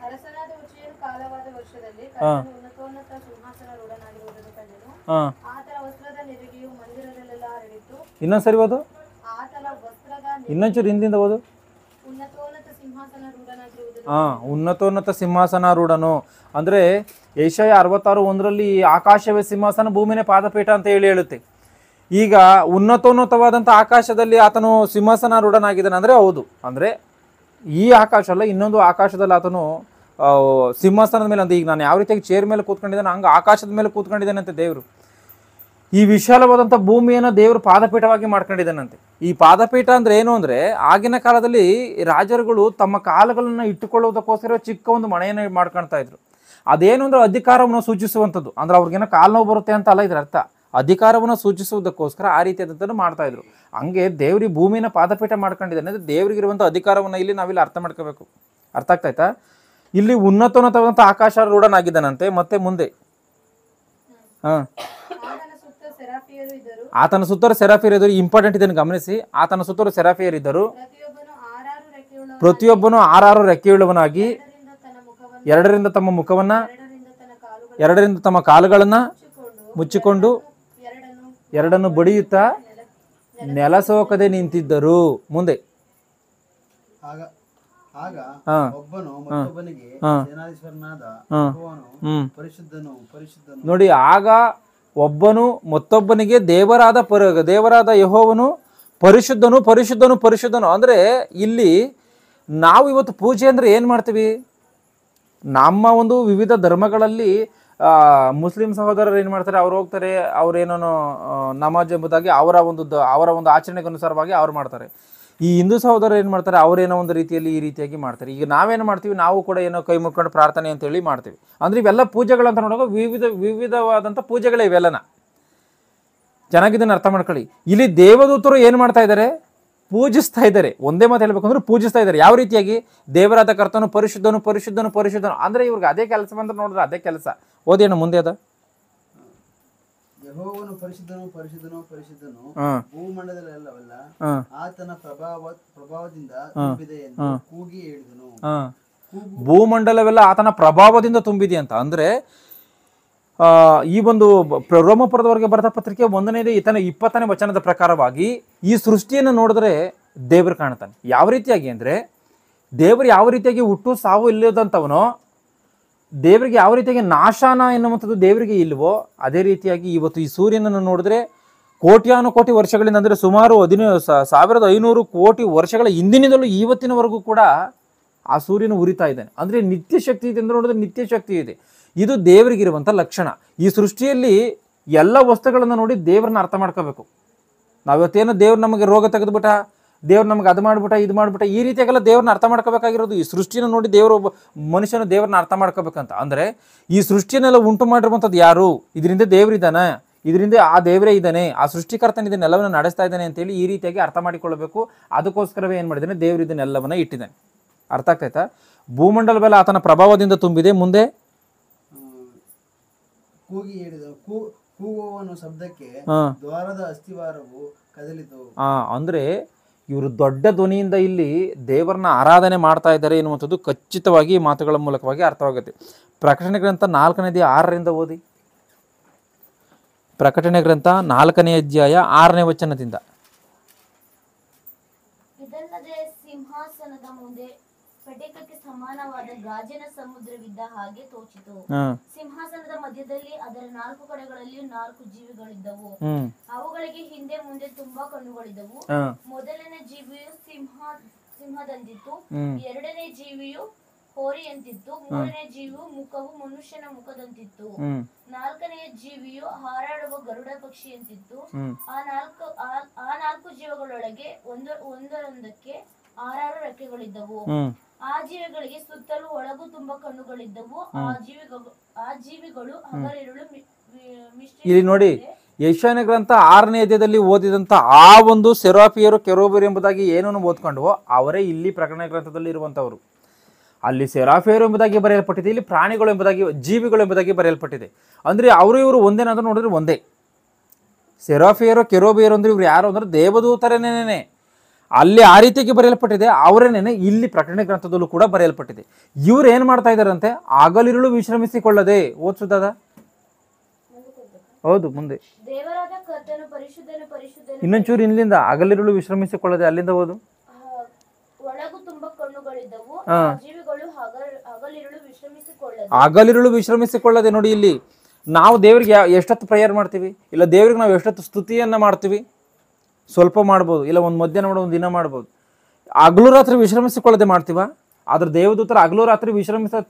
[SPEAKER 2] ಅರಸನಾದ ಉಜ್ಜೀಯನ ಕಾಲವಾದ ವರ್ಷದಲ್ಲಿ ಕರ್ತನು ಉನ್ನತೋನ್ನತ ಸಿಂಹಾಸನಾರೂಢನಾಗಿರುವುದನ್ನು ಕಂಡೆನು. ಆತನ ವಸ್ತ್ರದ ನೆರಿಗೆಯು ಮಂದಿರದಲ್ಲೆಲ್ಲ ಹರಡಿತು.
[SPEAKER 1] ಇನ್ನೊಂದ್ಸರಿ ಓದು,
[SPEAKER 2] ಆತನ ವಸ್ತ್ರದ
[SPEAKER 1] ಇನ್ನೊಂಚೂರು ಹಿಂದಿಂದ ಓದು.
[SPEAKER 2] ಉನ್ನತೋನ್ನತ ಸಿಂಹಾಸನಾರೂಢನಾಗಿರುವುದನ್ನು
[SPEAKER 1] ಉನ್ನತೋನ್ನತ ಸಿಂಹಾಸನಾರೂಢನು ಅಂದರೆ ಏಷಯ 66:1 ಆಕಾಶವೇ ಸಿಂಹಾಸನ, ಭೂಮಿನೇ ಪಾದಪೀಠ ಅಂತ ಹೇಳುತ್ತೆ. ಈಗ ಉನ್ನತೋನ್ನತವಾದಂಥ ಆಕಾಶದಲ್ಲಿ ಆತನು ಸಿಂಹಾಸನಾರೂಢನಾಗಿದ್ದಾನೆ ಅಂದರೆ ಹೌದು. ಅಂದರೆ ಈ ಆಕಾಶ ಅಲ್ಲ, ಇನ್ನೊಂದು ಆಕಾಶದಲ್ಲಿ ಆತನು ಸಿಂಹಾಸನದ ಮೇಲೆ, ಅಂದರೆ ಈಗ ನಾನು ಯಾವ ರೀತಿಯಾಗಿ ಚೇರ್ ಮೇಲೆ ಕೂತ್ಕೊಂಡಿದ್ದಾನೆ ಹಂಗೆ ಆಕಾಶದ ಮೇಲೆ ಕೂತ್ಕೊಂಡಿದ್ದಾನಂತೆ ದೇವರು. ಈ ವಿಶಾಲವಾದಂಥ ಭೂಮಿಯನ್ನು ದೇವರು ಪಾದಪೀಠವಾಗಿ ಮಾಡ್ಕೊಂಡಿದ್ದಾನಂತೆ. ಈ ಪಾದಪೀಠ ಅಂದರೆ ಏನು ಅಂದರೆ ಆಗಿನ ಕಾಲದಲ್ಲಿ ರಾಜರುಗಳು ತಮ್ಮ ಕಾಲುಗಳನ್ನು ಇಟ್ಟುಕೊಳ್ಳುವುದಕ್ಕೋಸ್ಕರ ಚಿಕ್ಕ ಒಂದು ಮನೆಯನ್ನು ಮಾಡ್ಕೊಳ್ತಾ ಇದ್ರು. ಅದೇನು ಅಂದರೆ ಅಧಿಕಾರವನ್ನು ಸೂಚಿಸುವಂಥದ್ದು. ಅಂದರೆ ಅವ್ರಿಗೇನೋ ಕಾಲು ನೋವು ಬರುತ್ತೆ ಅಂತ ಅಲ್ಲ ಇದರ ಅರ್ಥ. ಅಧಿಕಾರವನ್ನು ಸೂಚಿಸುವುದಕ್ಕೋಸ್ಕರ ಆ ರೀತಿಯಾದಂಥದ್ದು ಮಾಡ್ತಾ ಇದ್ರು. ಹಂಗೆ ದೇವ್ರಿ ಭೂಮಿನ ಪಾದಪೀಠ ಮಾಡ್ಕೊಂಡಿದ್ದಾನೆ ಅಂದರೆ ದೇವರಿಗಿರುವಂಥ ಅಧಿಕಾರವನ್ನು ಇಲ್ಲಿ ಅರ್ಥ ಮಾಡ್ಕೋಬೇಕು. ಅರ್ಥ ಆಗ್ತಾಯ್ತಾ? ಇಲ್ಲಿ ಉನ್ನತೋನ್ನತವಾದಂಥ ಆಕಾಶಾರೂಢನಾಗಿದ್ದಾನಂತೆ. ಮತ್ತೆ ಮುಂದೆ
[SPEAKER 2] ಆತನ ಸುತ್ತ ಸೆರಾಫಿಯರು ಇದ್ದರು.
[SPEAKER 1] ಆತನ ಸುತ್ತಲೂ ಸೆರಾಫಿಯರಿದ್ದರು. ಇಂಪಾರ್ಟೆಂಟ್ ಇದನ್ನು ಗಮನಿಸಿ. ಆತನ ಸುತ್ತಲೂ ಸೆರಾಫಿಯರಿದ್ದರು. ಪ್ರತಿಯೊಬ್ಬನು 6 ರೆಕ್ಕೆಯುಳ್ಳವನಾಗಿ ಎರಡರಿಂದ ತಮ್ಮ ಮುಖವನ್ನ ಎರಡರಿಂದ ತಮ್ಮ ಕಾಲುಗಳನ್ನ ಮುಚ್ಚಿಕೊಂಡು ಎರಡನ್ನು ಬಡಿಯುತ್ತಾ ನೆಲಸೋಕದೆ ನಿಂತಿದ್ದರು. ಮುಂದೆ
[SPEAKER 3] ಆಗ ಒಬ್ಬನು ಮತ್ತೊಬ್ಬನಿಗೆ ಸೇನಾಧೀಶ್ವರನಾದ ಯೆಹೋವನು ಪರಿಶುದ್ಧನು ಪರಿಶುದ್ಧನು.
[SPEAKER 1] ನೋಡಿ, ಆಗ ಒಬ್ಬನು ಮತ್ತೊಬ್ಬನಿಗೆ ದೇವರಾದ ಯೆಹೋವನು ಪರಿಶುದ್ಧನು ಪರಿಶುದ್ಧನು ಪರಿಶುದ್ಧನು. ಅಂದ್ರೆ ಇಲ್ಲಿ ನಾವು ಇವತ್ತು ಪೂಜೆ ಅಂದ್ರೆ ಏನ್ ಮಾಡ್ತೀವಿ? ನಮ್ಮ ಒಂದು ವಿವಿಧ ಧರ್ಮಗಳಲ್ಲಿ ಮುಸ್ಲಿಂ ಸಹೋದರರು ಏನು ಮಾಡ್ತಾರೆ, ಅವ್ರು ಹೋಗ್ತಾರೆ, ಅವ್ರೇನೋ ನಮಾಜ್ ಎಂಬುದಾಗಿ ಅವರ ಒಂದು ಆಚರಣೆಗೆ ಅನುಸಾರವಾಗಿ ಅವ್ರು ಮಾಡ್ತಾರೆ. ಈ ಹಿಂದೂ ಸಹೋದರರು ಏನು ಮಾಡ್ತಾರೆ, ಅವರೇನೋ ಒಂದು ರೀತಿಯಲ್ಲಿ ಈ ರೀತಿಯಾಗಿ ಮಾಡ್ತಾರೆ. ಈಗ ನಾವೇನು ಮಾಡ್ತೀವಿ, ನಾವು ಕೂಡ ಏನೋ ಕೈ ಮುಕ್ಕೊಂಡು ಪ್ರಾರ್ಥನೆ ಅಂತೇಳಿ ಮಾಡ್ತೀವಿ. ಅಂದರೆ ಇವೆಲ್ಲ ಪೂಜೆಗಳಂತ ನೋಡುವಾಗ ವಿವಿಧವಾದಂಥ ಪೂಜೆಗಳೇ ಇವೆಲ್ಲನ. ಚೆನ್ನಾಗಿದ್ದನ್ನು ಅರ್ಥ ಮಾಡ್ಕೊಳ್ಳಿ. ಇಲ್ಲಿ ದೇವದೂತರು ಏನು ಮಾಡ್ತಾ ಇದ್ದಾರೆ? ಪೂಜಿಸ್ತಾ ಇದ್ದಾರೆ. ಒಂದೇ ಮಾತು ಹೇಳ್ಬೇಕು ಅಂದ್ರೆ ಪೂಜಿಸ್ತಾ ಇದ್ದಾರೆ. ಯಾವ ರೀತಿಯಾಗಿ? ದೇವರಾದ ಕರ್ತನು ಪರಿಶುದ್ಧನು ಪರಿಶುದ್ಧನು ಪರಿಶುದ್ಧನು. ಅಂದರೆ ಇವ್ರಿಗೆ ಅದೇ ಕೆಲಸ ಬಂದ್ರೆ ನೋಡಿದ್ರೆ ಅದೇ ಕೆಲಸ. ಓದೇನು ಮುಂದೆ ಅದ?
[SPEAKER 3] ಯೆಹೋವನು ಪರಿಶುದ್ಧನು ಪರಿಶುದ್ಧನು ಪರಿಶುದ್ಧನು, ಭೂಮಂಡಲವೆಲ್ಲವಲ್ಲ ಆತನ ಪ್ರಭಾವದಿಂದ ತುಂಬಿದೆ ಎಂದು ಕೂಗಿ ಹೇಳಿದನು.
[SPEAKER 1] ಭೂಮಂಡಲವೆಲ್ಲ ಆತನ ಪ್ರಭಾವದಿಂದ ತುಂಬಿದೆ ಅಂತ. ಅಂದ್ರೆ ಈ ಒಂದು ರೋಮಪುರದವರೆಗೆ ಬರೆದ ಪತ್ರಿಕೆ 1ನೇ ಈತನ 20ನೇ ವಚನದ ಪ್ರಕಾರವಾಗಿ ಈ ಸೃಷ್ಟಿಯನ್ನು ನೋಡಿದ್ರೆ ದೇವರು ಕಾಣ್ತಾನೆ. ಯಾವ ರೀತಿಯಾಗಿ ಅಂದ್ರೆ, ದೇವರು ಯಾವ ರೀತಿಯಾಗಿ ಹುಟ್ಟು ಸಾವು ಇಲ್ಲದಂಥವನೋ, ದೇವರಿಗೆ ಯಾವ ರೀತಿಯಾಗಿ ನಾಶನ ಎನ್ನುವಂಥದ್ದು ದೇವರಿಗೆ ಇಲ್ವೋ, ಅದೇ ರೀತಿಯಾಗಿ ಇವತ್ತು ಈ ಸೂರ್ಯನನ್ನು ನೋಡಿದ್ರೆ ಕೋಟಿ ವರ್ಷಗಳಿಂದ, ಅಂದರೆ ಸುಮಾರು 1500 ಕೋಟಿ ವರ್ಷಗಳ ಹಿಂದಿನಿಂದಲೂ ಇವತ್ತಿನವರೆಗೂ ಕೂಡ ಆ ಸೂರ್ಯನು ಉರಿತಾ ಇದ್ದಾನೆ. ಅಂದರೆ ನಿತ್ಯ ಶಕ್ತಿ ಇದೆ ಅಂತ ನೋಡಿದ್ರೆ ನಿತ್ಯ ಶಕ್ತಿ ಇದೆ. ಇದು ದೇವರಿಗಿರುವಂಥ ಲಕ್ಷಣ. ಈ ಸೃಷ್ಟಿಯಲ್ಲಿ ಎಲ್ಲ ವಸ್ತುಗಳನ್ನು ನೋಡಿ ದೇವ್ರನ್ನ ಅರ್ಥ ಮಾಡ್ಕೋಬೇಕು. ನಾವಿವತ್ತೇನೋ ದೇವ್ರು ನಮಗೆ ರೋಗ ತೆಗೆದುಬಿಟ್ಟ, ದೇವ್ರು ನಮ್ಗೆ ಅದು ಮಾಡ್ಬಿಟ್ಟ ಇದು ಮಾಡ್ಬಿಟ್ಟ, ಈ ರೀತಿಯಾಗೆಲ್ಲ ದೇವ್ರನ್ನ ಅರ್ಥ ಮಾಡ್ಕೋಬೇಕಾಗಿರೋದು. ಈ ಸೃಷ್ಟಿಯನ್ನು ನೋಡಿ ಮನುಷ್ಯನು ದೇವ್ರನ್ನ ಅರ್ಥ ಮಾಡ್ಕೋಬೇಕಂತ. ಅಂದರೆ ಈ ಸೃಷ್ಟಿಯನ್ನೆಲ್ಲ ಉಂಟು ಮಾಡಿರುವಂಥದ್ದು ಯಾರು? ಇದರಿಂದ ದೇವರಿದ್ದಾನೆ, ಇದರಿಂದ ಆ ದೇವರೇ ಇದ್ದಾನೆ, ಆ ಸೃಷ್ಟಿಕರ್ತನ ಇದನ್ನೆಲ್ಲವನ್ನು ನಡೆಸ್ತಾ ಇದ್ದಾನೆ ಅಂತೇಳಿ ಈ ರೀತಿಯಾಗಿ ಅರ್ಥ ಮಾಡಿಕೊಳ್ಳಬೇಕು. ಅದಕ್ಕೋಸ್ಕರವೇ ಏನು ಮಾಡಿದ್ದಾನೆ, ದೇವರು ಇದನ್ನೆಲ್ಲವನ್ನ ಇಟ್ಟಿದ್ದಾನೆ. ಅರ್ಥ ಆಗ್ತಾಯ್ತಾ? ಭೂಮಂಡಲವೆಲ್ಲ ಆತನ ಪ್ರಭಾವದಿಂದ ತುಂಬಿದೆ. ಮುಂದೆ
[SPEAKER 3] ಕೂಗಿ ಹೇಳಿದನು, ಕೂಗುವವನ ಶಬ್ದಕ್ಕೆ ದ್ವಾರದ ಅಸ್ಥಿವಾರವು ಕದಲಿತು.
[SPEAKER 1] ಅಂದ್ರೆ ಇವರು ದೊಡ್ಡ ಧ್ವನಿಯಿಂದ ಇಲ್ಲಿ ದೇವರನ್ನ ಆರಾಧನೆ ಮಾಡ್ತಾ ಇದ್ದಾರೆ ಎನ್ನುವಂಥದ್ದು ಖಚಿತವಾಗಿ ಈ ಮಾತುಗಳ ಮೂಲಕವಾಗಿ ಅರ್ಥವಾಗುತ್ತೆ. ಪ್ರಕಟಣೆ ಗ್ರಂಥ 4ನೇ 6ರಿಂದ ಓದಿ. ಪ್ರಕಟಣೆ ಗ್ರಂಥ 4ನೇ ಅಧ್ಯಾಯ 6ನೇ ವಚನದಿಂದ.
[SPEAKER 4] ಇದಲ್ಲದೆ ಸಿಂಹಾಸನದ ಮುಂದೆ ಸ್ಫಟಿಕಕ್ಕೆ ಸಮಾನವಾದ ಗಾಜಿನ ಸಮುದ್ರವಿದ್ದ ಹಾಗೆ ತೋಚಿತು. ಸಿಂಹಾಸನದ ಮಧ್ಯದಲ್ಲಿ ಅದರ 4 ಕಡೆಗಳಲ್ಲಿ 4 ಜೀವಿಗಳಿದ್ದವು. ಅವುಗಳಿಗೆ ಹಿಂದೆ ಮುಂದೆ ತುಂಬಾ ಕಣ್ಣುಗಳಿದ್ದವು. ಮೊದಲನೇ ಜೀವಿಯು ಸಿಂಹದಂತಿತ್ತು, ಎರಡನೇ ಜೀವಿಯು ಹೋರಿಯಂತಿತ್ತು, ಮೂರನೇ ಜೀವಿಯು ಮುಖವು ಮನುಷ್ಯನ ಮುಖದಂತಿತ್ತು, ನಾಲ್ಕನೆಯ ಜೀವಿಯು ಹಾರಾಡುವ ಗರುಡ ಪಕ್ಷಿಯಂತಿತ್ತು. ಆ 4 ಜೀವಗಳೊಳಗೆ ಒಂದರೊಂದಕ್ಕೆ 6 ರೆಕ್ಕೆಗಳಿದ್ದವು. ಆ ಜೀವಿಗಳಿಗೆ ಸುತ್ತಲೂ ಒಳಗೂ ತುಂಬಾ ಕಣ್ಣುಗಳಿದ್ದವು. ಆ ಜೀವಿಗಳು ಹಗಲಿರುಳು
[SPEAKER 1] ಇಲ್ಲಿ ನೋಡಿ, ಯೆಶಾಯ ಗ್ರಂಥ 6ನೇ ಅಧ್ಯಾಯದಲ್ಲಿ ಓದಿದಂತ ಆ ಒಂದು ಸೆರಾಫಿಯರು ಕೆರೂಬಿಯರು ಎಂಬುದಾಗಿ ಏನನ್ನು ಓದ್ಕೊಂಡ್ವೋ ಅವರೇ ಇಲ್ಲಿ ಪ್ರಕಟಣೆ ಗ್ರಂಥದಲ್ಲಿ ಇರುವಂತವರು. ಅಲ್ಲಿ ಸೆರಾಫಿಯರು ಎಂಬುದಾಗಿ ಬರೆಯಲ್ಪಟ್ಟಿದೆ, ಇಲ್ಲಿ ಪ್ರಾಣಿಗಳು ಎಂಬುದಾಗಿ, ಜೀವಿಗಳು ಎಂಬುದಾಗಿ ಬರೆಯಲ್ಪಟ್ಟಿದೆ. ಅಂದ್ರೆ ಅವರು ಇವರು ಒಂದೇನಾದ್ರೂ ನೋಡಿದ್ರೆ ಒಂದೇ. ಸೆರಾಫಿಯರು ಕೆರೂಬಿಯರು ಅಂದ್ರೆ ಇವ್ರು ಯಾರು ಅಂದ್ರೆ ದೇವದೂತರೇನೇನೆ. ಅಲ್ಲಿ ಆ ರೀತಿಯಾಗಿ ಬರೆಯಲ್ಪಟ್ಟಿದೆ, ಅವರೇನೇನೆ ಇಲ್ಲಿ ಪ್ರಕಟಣೆ ಗ್ರಂಥದಲ್ಲೂ ಕೂಡ ಬರೆಯಲ್ಪಟ್ಟಿದೆ. ಇವ್ರು ಏನ್ ಮಾಡ್ತಾ ಇದಾರಂತೆ, ಹಗಲಿರುಳು ವಿಶ್ರಮಿಸಿಕೊಳ್ಳದೆ. ಓದ್ಸುತ್ತದ? ಹೌದು, ಮುಂದೆ
[SPEAKER 4] ದೇವರಾದ ಕರ್ತನು ಪರಿಶುದ್ಧನು ಪರಿಶುದ್ಧನು.
[SPEAKER 1] ಇನ್ನೊಂಚೂರು ಇಲ್ಲಿಂದ ಹಗಲಿರುಳು ವಿಶ್ರಮಿಸಿಕೊಳ್ಳದೆ, ಅಲ್ಲಿಂದ ಓದು.
[SPEAKER 4] ಒಳಗೂ ತುಂಬಾ ಕಣ್ಣುಗಳಿದ್ದವು. ಜೀವಿಗಳು ಹಗಲಿರುಳು ವಿಶ್ರಮಿಸಿಕೊಳ್ಳದೆ.
[SPEAKER 1] ಹಗಲಿರುಳು ವಿಶ್ರಮಿಸಿಕೊಳ್ಳದೆ. ನೋಡಿ, ಇಲ್ಲಿ ನಾವು ದೇವರಿಗೆ ಎಷ್ಟೊತ್ತು ಪ್ರೇಯರ್ ಮಾಡ್ತೀವಿ, ಇಲ್ಲ ದೇವ್ರಿಗೆ ನಾವು ಎಷ್ಟೊತ್ತು ಸ್ತುತಿಯನ್ನ ಮಾಡ್ತೀವಿ. ಸ್ವಲ್ಪ ಮಾಡ್ಬೋದು, ಇಲ್ಲ ಒಂದು ಮಧ್ಯಾಹ್ನ ಮಾಡೋ ಒಂದು ದಿನ ಮಾಡ್ಬೋದು. ಹಗಲು ರಾತ್ರಿ ವಿಶ್ರಮಿಸಿಕೊಳ್ಳದೆ ಮಾಡ್ತೀವ. ಆದ್ರೆ ದೇವದೂತರ ಹಗಲು ರಾತ್ರಿ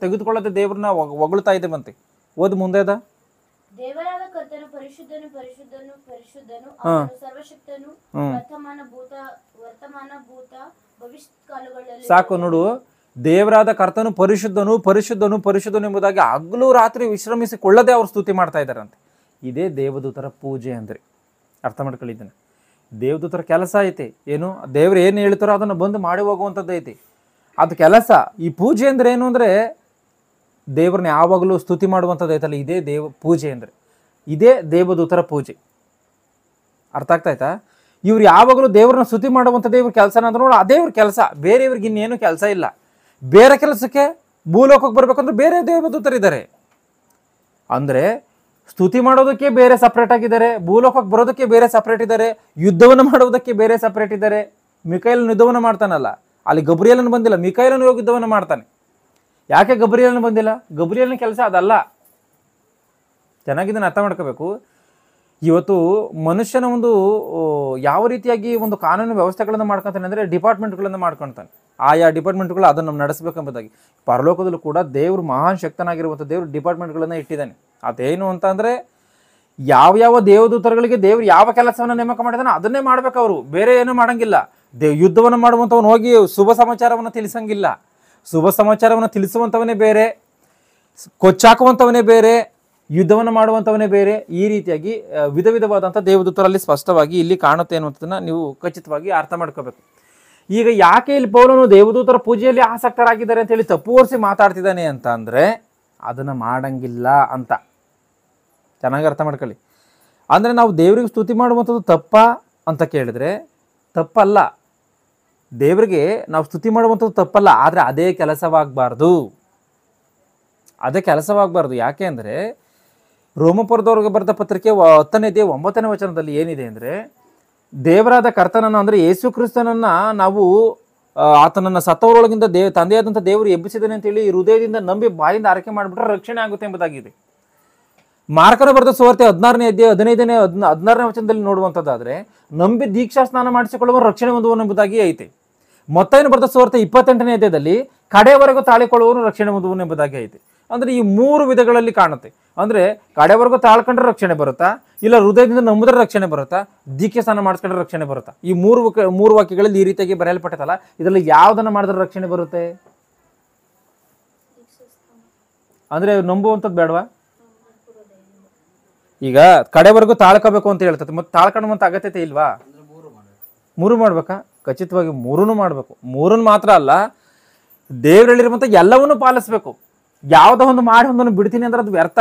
[SPEAKER 1] ತೆಗೆದುಕೊಳ್ಳದೆ ದೇವ್ರನ್ನ ಹೊಗಳ್ತಾ ಇದೆ ಬಂತೆ. ಓದ್ ಮುಂದೆ ಅದ.
[SPEAKER 4] ದೇವರಾದ ಕರ್ತನು ಪರಿಶುದ್ಧನು ಪರಿಶುದ್ಧನು ಪರಿಶುದ್ಧನು, ಅವನು ಸರ್ವಶಕ್ತನು, ವರ್ತಮಾನ ಭೂತ ಭವಿಷ್ಯತ್ ಕಾಲಗಳಲ್ಲಿ.
[SPEAKER 1] ಸಾಕು ನೋಡು, ದೇವರಾದ ಕರ್ತನು ಪರಿಶುದ್ಧನು ಪರಿಶುದ್ಧನು ಪರಿಶುದ್ಧನು ಎಂಬುದಾಗಿ ಹಗಲು ರಾತ್ರಿ ವಿಶ್ರಮಿಸಿಕೊಳ್ಳದೆ ಅವ್ರು ಸ್ತುತಿ ಮಾಡ್ತಾ ಇದ್ದಾರಂತೆ. ಇದೇ ದೇವದೂತರ ಪೂಜೆ ಅಂದ್ರೆ. ಅರ್ಥ ಮಾಡ್ಕೊಳ್ಳಿದ್ದೇನೆ. ದೇವದೂತರ ಕೆಲಸ ಐತೆ ಏನು, ದೇವ್ರು ಏನು ಹೇಳ್ತಾರೋ ಅದನ್ನು ಬಂದು ಮಾಡಿ ಹೋಗುವಂಥದ್ದು ಐತಿ, ಅದು ಕೆಲಸ. ಈ ಪೂಜೆ ಅಂದ್ರೆ ಏನು ಅಂದ್ರೆ ದೇವ್ರನ್ನ ಯಾವಾಗಲೂ ಸ್ತುತಿ ಮಾಡುವಂಥದ್ದು ಐತಲ್ಲ, ಇದೇ ಪೂಜೆ ಅಂದ್ರೆ, ಇದೇ ದೇವದೂತರ ಪೂಜೆ. ಅರ್ಥ ಆಗ್ತಾಯ್ತಾ? ಇವ್ರು ಯಾವಾಗಲೂ ದೇವ್ರನ್ನ ಸ್ತುತಿ ಮಾಡುವಂಥದ್ದೇ ಇವ್ರ ಕೆಲಸನ ಅಂದ್ರೆ ನೋಡಿ, ಅದೇ ಇವ್ರ ಕೆಲಸ, ಬೇರೆ ಇವ್ರಿಗೆ ಇನ್ನೇನು ಕೆಲಸ ಇಲ್ಲ. ಬೇರೆ ಕೆಲಸಕ್ಕೆ ಭೂಲೋಕಕ್ಕೆ ಬರ್ಬೇಕಂದ್ರೆ ಬೇರೆ ದೇವದೂತರಿದ್ದಾರೆ. ಅಂದರೆ ಸ್ತುತಿ ಮಾಡೋದಕ್ಕೆ ಬೇರೆ ಸಪ್ರೇಟ್ ಆಗಿದ್ದಾರೆ, ಭೂಲೋಕಕ್ಕೆ ಬರೋದಕ್ಕೆ ಬೇರೆ ಸಪ್ರೇಟ್ ಇದ್ದಾರೆ, ಯುದ್ಧವನ್ನು ಮಾಡುವುದಕ್ಕೆ ಬೇರೆ ಸಪ್ರೇಟ್ ಇದ್ದಾರೆ. ಮಿಕಾಯೇಲನು ಯುದ್ಧವನ್ನು ಮಾಡ್ತಾನಲ್ಲ, ಅಲ್ಲಿ ಗಬ್ರಿಯೇಲನು ಬಂದಿಲ್ಲ, ಮಿಕಾಯೇಲನು ಹೋಗಿ ಯುದ್ಧವನ್ನು ಮಾಡ್ತಾನೆ. ಯಾಕೆ ಗಬ್ರಿಯೇಲನು ಬಂದಿಲ್ಲ? ಗಬ್ರಿಯೇಲನ ಕೆಲಸ ಅದಲ್ಲ. ಚೆನ್ನಾಗಿದ್ದನ್ನು ಅರ್ಥ ಮಾಡ್ಕೋಬೇಕು. ಇವತ್ತು ಮನುಷ್ಯನ ಒಂದು ಯಾವ ರೀತಿಯಾಗಿ ಒಂದು ಕಾನೂನು ವ್ಯವಸ್ಥೆಗಳನ್ನು ಮಾಡ್ಕೊತಾನೆ ಅಂದರೆ ಡಿಪಾರ್ಟ್ಮೆಂಟ್ಗಳನ್ನು ಮಾಡ್ಕೊತಾನೆ. ಆಯಾ ಡಿಪಾರ್ಟ್ಮೆಂಟ್ಗಳು ಅದನ್ನು ನಡೆಸಬೇಕೆಂಬುದಾಗಿ. ಪರಲೋಕದಲ್ಲೂ ಕೂಡ ದೇವರು ಮಹಾನ್ ಶಕ್ತನಾಗಿರುವಂಥ ದೇವರು ಡಿಪಾರ್ಟ್ಮೆಂಟ್ಗಳನ್ನು ಇಟ್ಟಿದ್ದಾನೆ. ಅದೇನು ಅಂತ ಅಂದರೆ ಯಾವ ದೇವದೂತರುಗಳಿಗೆ ದೇವರು ಯಾವ ಕೆಲಸವನ್ನು ನೇಮಕ ಮಾಡಿದಾನೋ ಅದನ್ನೇ ಮಾಡ್ಬೇಕು ಅವರು, ಬೇರೆ ಏನೂ ಮಾಡೋಂಗಿಲ್ಲ. ಯುದ್ಧವನ್ನು ಮಾಡುವಂಥವನು ಹೋಗಿ ಶುಭ ಸಮಾಚಾರವನ್ನು ತಿಳಿಸಂಗಿಲ್ಲ. ಶುಭ ಸಮಾಚಾರವನ್ನು ತಿಳಿಸುವಂಥವನೇ ಬೇರೆ, ಕೊಚ್ಚಾಕುವಂಥವನೇ ಬೇರೆ, ಯುದ್ಧವನ್ನು ಮಾಡುವಂಥವನೇ ಬೇರೆ. ಈ ರೀತಿಯಾಗಿ ವಿಧ ವಿಧವಾದಂಥ ದೇವದೂತರಲ್ಲಿ ಸ್ಪಷ್ಟವಾಗಿ ಇಲ್ಲಿ ಕಾಣುತ್ತೆ ಅನ್ನುವಂಥದ್ದನ್ನು ನೀವು ಖಚಿತವಾಗಿ ಅರ್ಥ ಮಾಡ್ಕೋಬೇಕು. ಈಗ ಯಾಕೆ ಇಲ್ಲಿ ಪೌಲನು ದೇವದೂತರ ಪೂಜೆಯಲ್ಲಿ ಆಸಕ್ತರಾಗಿದ್ದಾರೆ ಅಂತೇಳಿ ತಪ್ಪುವರಿಸಿ ಮಾತಾಡ್ತಿದ್ದಾನೆ ಅಂತ ಅಂದರೆ ಅದನ್ನು ಮಾಡಂಗಿಲ್ಲ ಅಂತ ಚೆನ್ನಾಗಿ ಅರ್ಥ ಮಾಡ್ಕೊಳ್ಳಿ. ಅಂದರೆ ನಾವು ದೇವರಿಗೆ ಸ್ತುತಿ ಮಾಡುವಂಥದ್ದು ತಪ್ಪ ಅಂತ ಕೇಳಿದ್ರೆ ತಪ್ಪಲ್ಲ. ದೇವರಿಗೆ ನಾವು ಸ್ತುತಿ ಮಾಡುವಂಥದ್ದು ತಪ್ಪಲ್ಲ, ಆದರೆ ಅದೇ ಕೆಲಸವಾಗಬಾರ್ದು. ಯಾಕೆ ಅಂದರೆ ರೋಮಪುರದವ್ರಿಗೆ ಬರೆದ ಪತ್ರಿಕೆ 10ನೇ ಅಧ್ಯಾಯ 9ನೇ ವಚನದಲ್ಲಿ ಏನಿದೆ ಅಂದರೆ, ದೇವರಾದ ಕರ್ತನನ್ನು ಅಂದರೆ ಯೇಸು ಕ್ರಿಸ್ತನನ್ನು ನಾವು ಆತನನ್ನು ಸತ್ತವರೊಳಗಿಂದ ತಂದೆಯಾದಂಥ ದೇವರು ಎಬ್ಬಿಸಿದ್ದಾನೆ ಅಂತೇಳಿ ಹೃದಯದಿಂದ ನಂಬಿ ಬಾಯಿಂದ ಆರೈಕೆ ಮಾಡಿಬಿಟ್ರೆ ರಕ್ಷಣೆ ಆಗುತ್ತೆ ಎಂಬುದಾಗಿದೆ. ಮಾರ್ಕನ ಬರೆದ ಸುವಾರ್ತೆ 16ನೇ ಅಧ್ಯಾಯ 16ನೇ ವಚನದಲ್ಲಿ ನೋಡುವಂಥದ್ದಾದರೆ ನಂಬಿ ದೀಕ್ಷಾ ಸ್ನಾನ ಮಾಡಿಸಿಕೊಳ್ಳುವ ರಕ್ಷಣೆ ಹೊಂದುವನು ಎಂಬುದಾಗಿ ಐತೆ. ಮತ್ತಾಯನ ಬರೆದ ಸುವಾರ್ತೆ 28ನೇ ಅಧ್ಯಾಯದಲ್ಲಿ ಕಡೆಯವರೆಗೂ ತಾಳಿಕೊಳ್ಳುವನು ರಕ್ಷಣೆ ಹೊಂದುವನು ಎಂಬುದಾಗಿ ಐತೆ. ಅಂದರೆ ಈ 3 ವಿಧಗಳಲ್ಲಿ ಕಾಣುತ್ತೆ. ಅಂದರೆ ಕಡೆವರೆಗೂ ತಾಳ್ಕೊಂಡ್ರೆ ರಕ್ಷಣೆ ಬರುತ್ತಾ, ಇಲ್ಲ ಹೃದಯದಿಂದ ನಂಬಿದ್ರೆ ರಕ್ಷಣೆ ಬರುತ್ತಾ, ದೀಕ್ಷೆ ಸ್ನಾನ ಮಾಡಿಸ್ಕೊಂಡ್ರೆ ರಕ್ಷಣೆ ಬರುತ್ತಾ? ಈ ಮೂರು ವಾಕ್ಯಗಳಲ್ಲಿ ಈ ರೀತಿಯಾಗಿ ಬರೆಯಲ್ಪಟ್ಟಲ್ಲ. ಇದರಲ್ಲಿ ಯಾವುದನ್ನು ಮಾಡಿದ್ರೆ ರಕ್ಷಣೆ ಬರುತ್ತೆ? ಅಂದರೆ ನಂಬುವಂಥದ್ದು ಬೇಡವಾ? ಈಗ ಕಡೆವರೆಗೂ ತಾಳ್ಕೋಬೇಕು ಅಂತ ಹೇಳ್ತದೆ, ಮತ್ತೆ ತಾಳ್ಕೊಳ್ಳುವಂಥ ಅಗತ್ಯತೆ ಇಲ್ವಾ? 3 ಮಾಡ್ಬೇಕಾ? ಖಚಿತವಾಗಿ 3 ಮಾಡಬೇಕು. 3 ಮಾತ್ರ ಅಲ್ಲ, ದೇವ್ರು ಹೇಳಿರುವಂಥ ಎಲ್ಲವನ್ನೂ ಪಾಲಿಸ್ಬೇಕು. ಯಾವುದೋ ಒಂದು ಮಾಡಿ ಒಂದನ್ನು ಬಿಡ್ತೀನಿ ಅಂದ್ರೆ ಅದು ವ್ಯರ್ಥ.